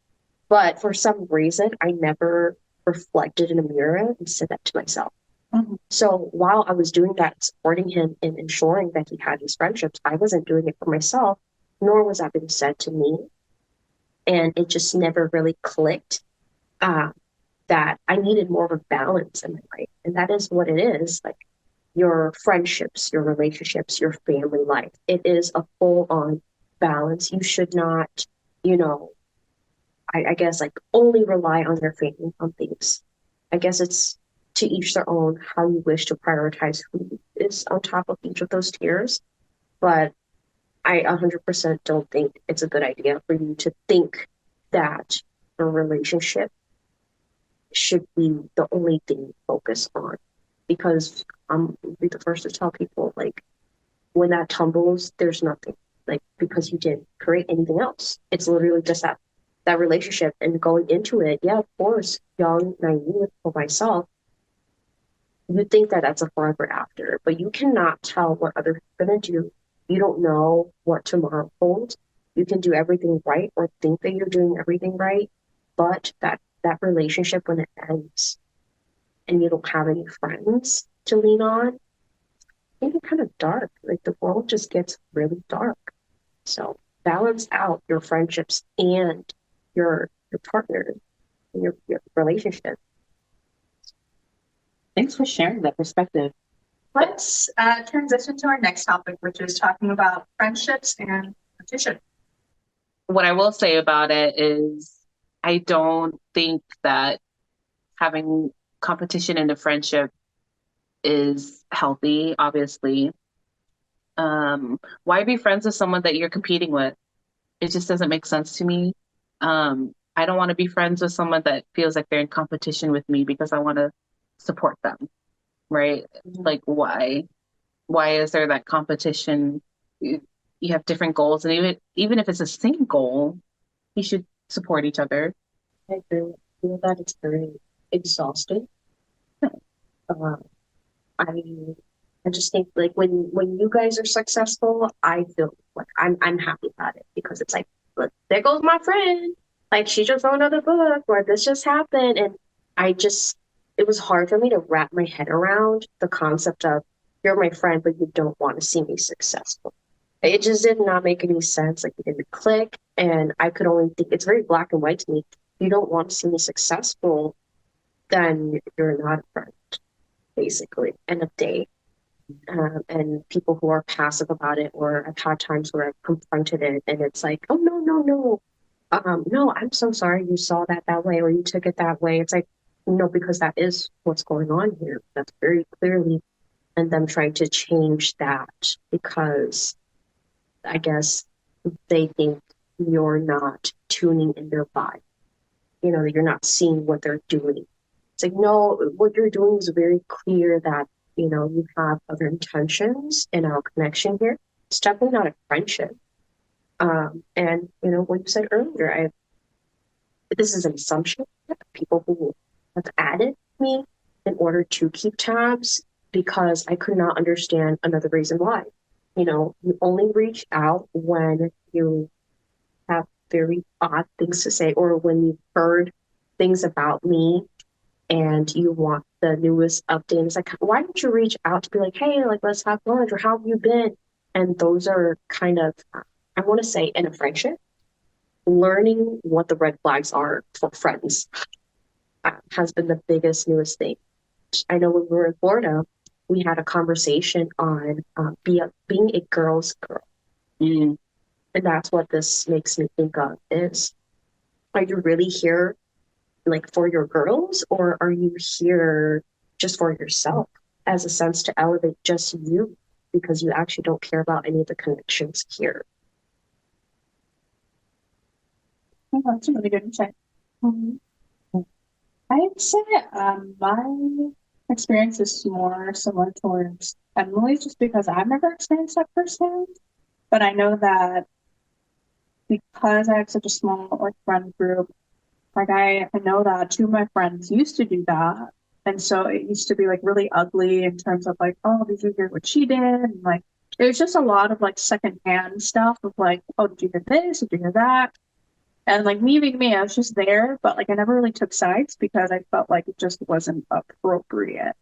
But for some reason, I never reflected in a mirror and said that to myself. Mhm. So while I was doing that, supporting him and ensuring that he had these friendships, I wasn't doing it for myself, nor was that being said to me. And it just never really clicked that I needed more of a balance in my life. And that is what it is. Like your friendships, your relationships, your family life. It is a full on balance. You should not, you know, I guess like only rely on your family on things. I guess it's to each their own how you wish to prioritize who is on top of each of those tiers. But I 100% don't think it's a good idea for you to think that a relationship should be the only thing you focus on. Because I'm be the first to tell people like when that tumbles, there's nothing. Like because you didn't create anything else. It's literally just that relationship and going into it, yeah, of course, young, naive for myself, you think that that's a forever after, but you cannot tell what others are going to do. You don't know what tomorrow holds. You can do everything right or think that you're doing everything right, but that relationship when it ends and you don't have any friends to lean on, it can be kind of dark. Like the world just gets really dark. So balance out your friendships and your partner and your relationship. Thanks for sharing that perspective. Let's transition to our next topic, which is talking about friendships and competition. What I will say about it is I don't think that having competition in a friendship is healthy, obviously. Why be friends with someone that you're competing with? It just doesn't make sense to me. I don't want to be friends with someone that feels like they're in competition with me because I want to support them, right? Like, why? Why is there that competition? You have different goals, and even if it's the same goal, you should support each other. I agree. I feel that it's very exhausting. Um, I just think like when you guys are successful, I feel like I'm happy about it because it's like, look, there goes my friend. Like she just wrote another book or this just happened. And it was hard for me to wrap my head around the concept of you're my friend, but you don't want to see me successful. It just did not make any sense. Like it didn't click. And I could only think it's very black and white to me. If you don't want to see me successful, then you're not a friend, basically. End of day. And people who are passive about it, or I've had times where I've confronted it and it's like, oh, no, no, no. No, I'm so sorry you saw that way or you took it that way. It's like, no, because that is what's going on here. That's very clearly, and them trying to change that because I guess they think you're not tuning in their vibe. You know, you're not seeing what they're doing. It's like, no, what you're doing is very clear that, you know, you have other intentions in our connection here. It's definitely not a friendship. And, you know, what you said earlier, this is an assumption that people who have added me in order to keep tabs because I could not understand another reason why. You know, you only reach out when you have very odd things to say or when you've heard things about me and you want the newest update. It's like, why don't you reach out to be like, hey, like, let's have lunch or how have you been? And those are kind of, I want to say in a friendship, learning what the red flags are for friends has been the biggest, newest thing. I know when we were in Florida, we had a conversation on being a girl's girl. Mm. And that's what this makes me think of is, are you really here like for your girls or are you here just for yourself as a sense to elevate just you because you actually don't care about any of the connections here? Oh, that's a really good insight. I'd say my experience is more similar towards Emily's just because I've never experienced that firsthand. But I know that because I have such a small like friend group, like I know that two of my friends used to do that. And so it used to be like really ugly in terms of like, oh, did you hear what she did? And like it was just a lot of like secondhand stuff of like, oh, did you hear this? Did you hear that? And like me being me, I was just there, but like I never really took sides because I felt like it just wasn't appropriate.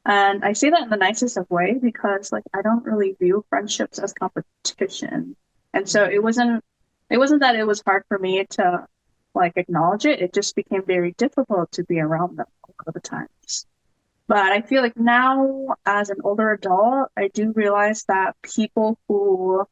And I say that in the nicest of way because like I don't really view friendships as competition. And so it wasn't that it was hard for me to like acknowledge it. It just became very difficult to be around them a lot of the times. But I feel like now as an older adult, I do realize that people who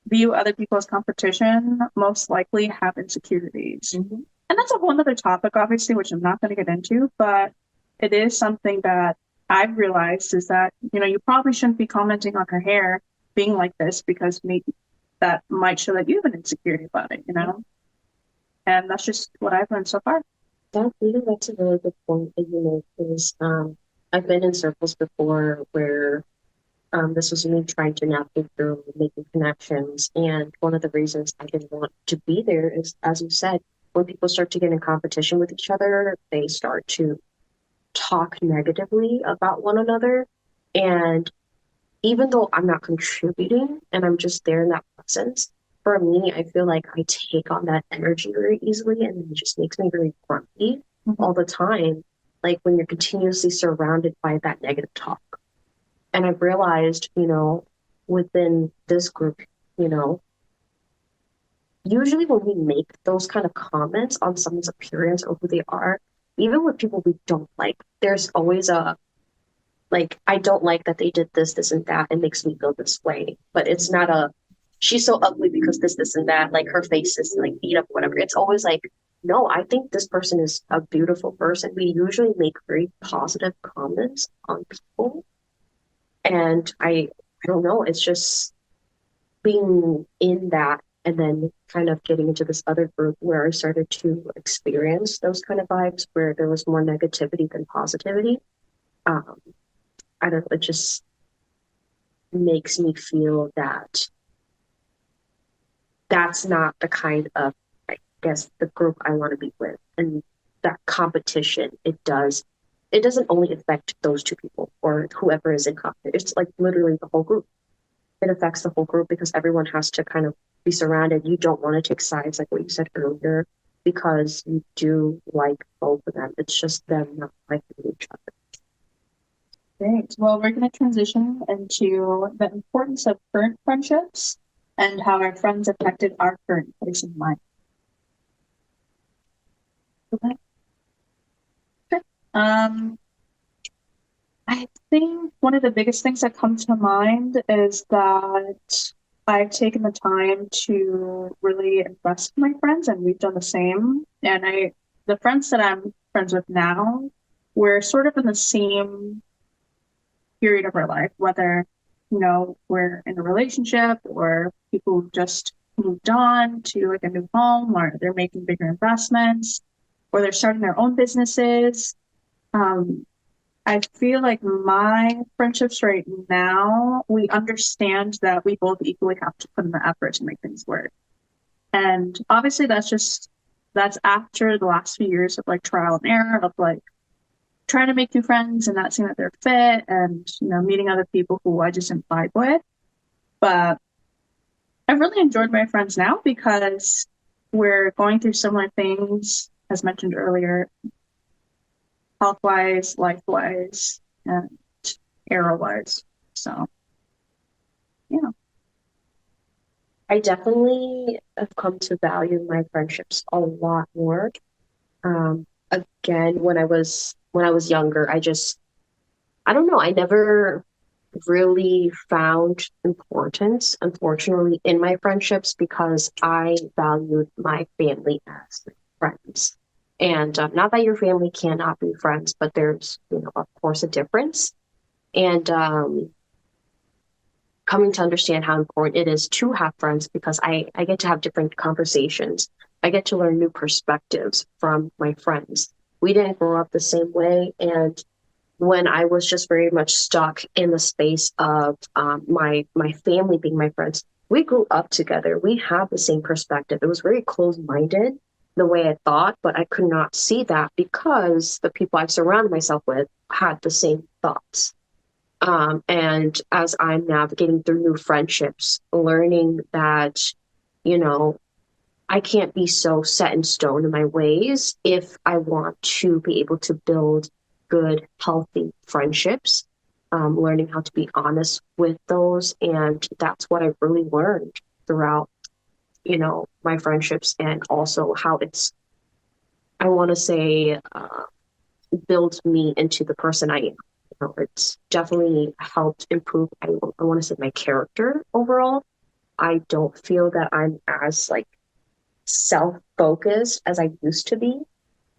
view other people as competition most likely have insecurities. Mm-hmm. And that's a whole other topic, obviously, which I'm not going to get into, but it is something that I've realized is that, you know, you probably shouldn't be commenting on her hair being like this because maybe that might show that you have an insecurity about it, you know? And that's just what I've learned so far. That's a really good point that you make is I've been in circles before where This was me trying to navigate through making connections. And one of the reasons I didn't want to be there is, as you said, when people start to get in competition with each other, they start to talk negatively about one another. And even though I'm not contributing and I'm just there in that presence, for me, I feel like I take on that energy very easily and it just makes me very grumpy all the time. Like when you're continuously surrounded by that negative talk. And I've realized, within this group, you know, usually when we make those kind of comments on someone's appearance or who they are, even with people we don't like, there's always like, I don't like that they did this, this, and that. It makes me feel this way. But it's not she's so ugly because this, and that, like her face is like beat up, whatever. It's always like, no, I think this person is a beautiful person. We usually make very positive comments on people. And I don't know, it's just being in that and then kind of getting into this other group where I started to experience those kind of vibes where there was more negativity than positivity. Um, I don't know, it just makes me feel that that's not the kind of, I guess, the group I want to be with. And that competition, it doesn't only affect those two people or whoever is in competition. It's like literally the whole group. It affects the whole group because everyone has to kind of be surrounded. You don't want to take sides, like what you said earlier, because you do like both of them. It's just them not liking each other. Great. Well, we're going to transition into the importance of current friendships and how our friends affected our current place in life. Okay. I think one of the biggest things that comes to mind is that I've taken the time to really invest in my friends, and we've done the same. And the friends that I'm friends with now, we're sort of in the same period of our life, whether, we're in a relationship or people who just moved on to like a new home, or they're making bigger investments, or they're starting their own businesses. I feel like my friendships right now, we understand that we both equally have to put in the effort to make things work. And obviously that's after the last few years of like trial and error of like trying to make new friends and not seeing that they're fit and, meeting other people who I just didn't vibe with. But I've really enjoyed my friends now because we're going through similar things, as mentioned earlier, health-wise, life-wise, and era-wise. So, yeah. I definitely have come to value my friendships a lot more. Again, when I was younger, I don't know, I never really found importance, unfortunately, in my friendships because I valued my family as friends. And not that your family cannot be friends, but there's, of course, a difference. And coming to understand how important it is to have friends because I get to have different conversations. I get to learn new perspectives from my friends. We didn't grow up the same way. And when I was just very much stuck in the space of my family being my friends, we grew up together. We had the same perspective. It was very closed-minded the way I thought, but I could not see that because the people I surrounded myself with had the same thoughts. And as I'm navigating through new friendships, learning that, I can't be so set in stone in my ways if I want to be able to build good, healthy friendships, learning how to be honest with those. And that's what I've really learned throughout, my friendships and also how I want to say, builds me into the person I am. It's definitely helped improve, I want to say my character overall. I don't feel that I'm as like self-focused as I used to be.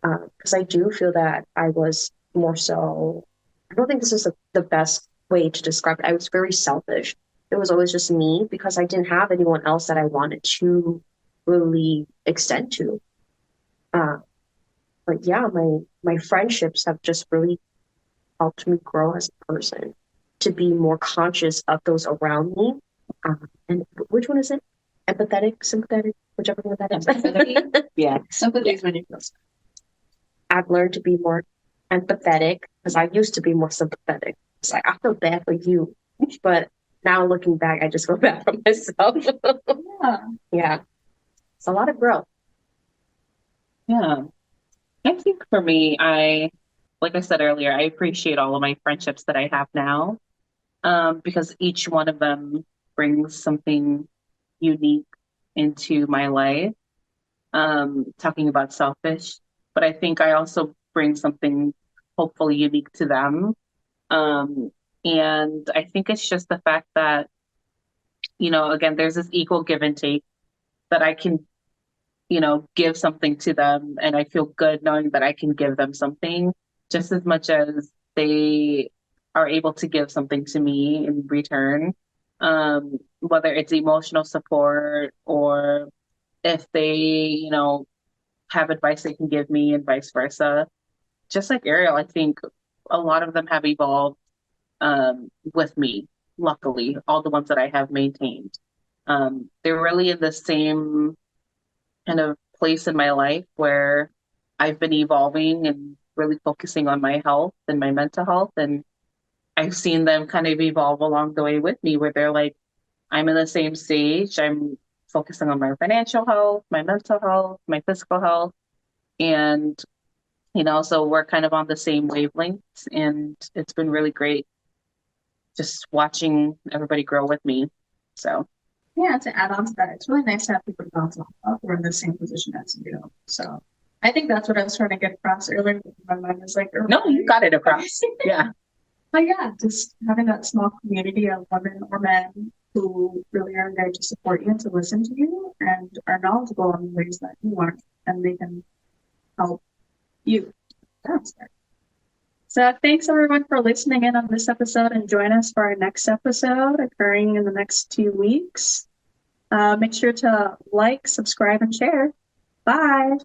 Because I do feel that I was more so, I don't think this is the best way to describe it. I was very selfish. It was always just me because I didn't have anyone else that I wanted to really extend to. But yeah, my friendships have just really helped me grow as a person. to be more conscious of those around me. And which one is it? Empathetic, sympathetic, whichever one that is. Yeah. Sympathy is when you feel sad. I've learned to be more empathetic because I used to be more sympathetic. It's like, I feel bad for you. But now looking back, I just feel bad for myself. Yeah. Yeah. It's a lot of growth. Yeah. I think for me, like I said earlier, I appreciate all of my friendships that I have now, because each one of them brings something unique into my life. Talking about selfish, but I think I also bring something hopefully unique to them. Um, and I think it's just the fact that, again, there's this equal give and take that I can, give something to them, and I feel good knowing that I can give them something just as much as they are able to give something to me in return. Whether it's emotional support or if they, have advice they can give me and vice versa. Just like Ariel, I think a lot of them have evolved with me, luckily, all the ones that I have maintained. They're really in the same kind of place in my life where I've been evolving and really focusing on my health and my mental health. And I've seen them kind of evolve along the way with me, where they're like, I'm in the same stage. I'm focusing on my financial health, my mental health, my physical health. And, so we're kind of on the same wavelengths. And it's been really great just watching everybody grow with me. So, Yeah, to add on to that, it's really nice to have people to bounce off of who are in the same position as you. So I think that's what I was trying to get across earlier. My mind was like, no, you got it across. Yeah. But yeah, just having that small community of women or men who really are there to support you and to listen to you and are knowledgeable in ways that you aren't, and they can help you. That's it. So thanks everyone for listening in on this episode, and join us for our next episode occurring in the next 2 weeks. Make sure to like, subscribe, and share. Bye.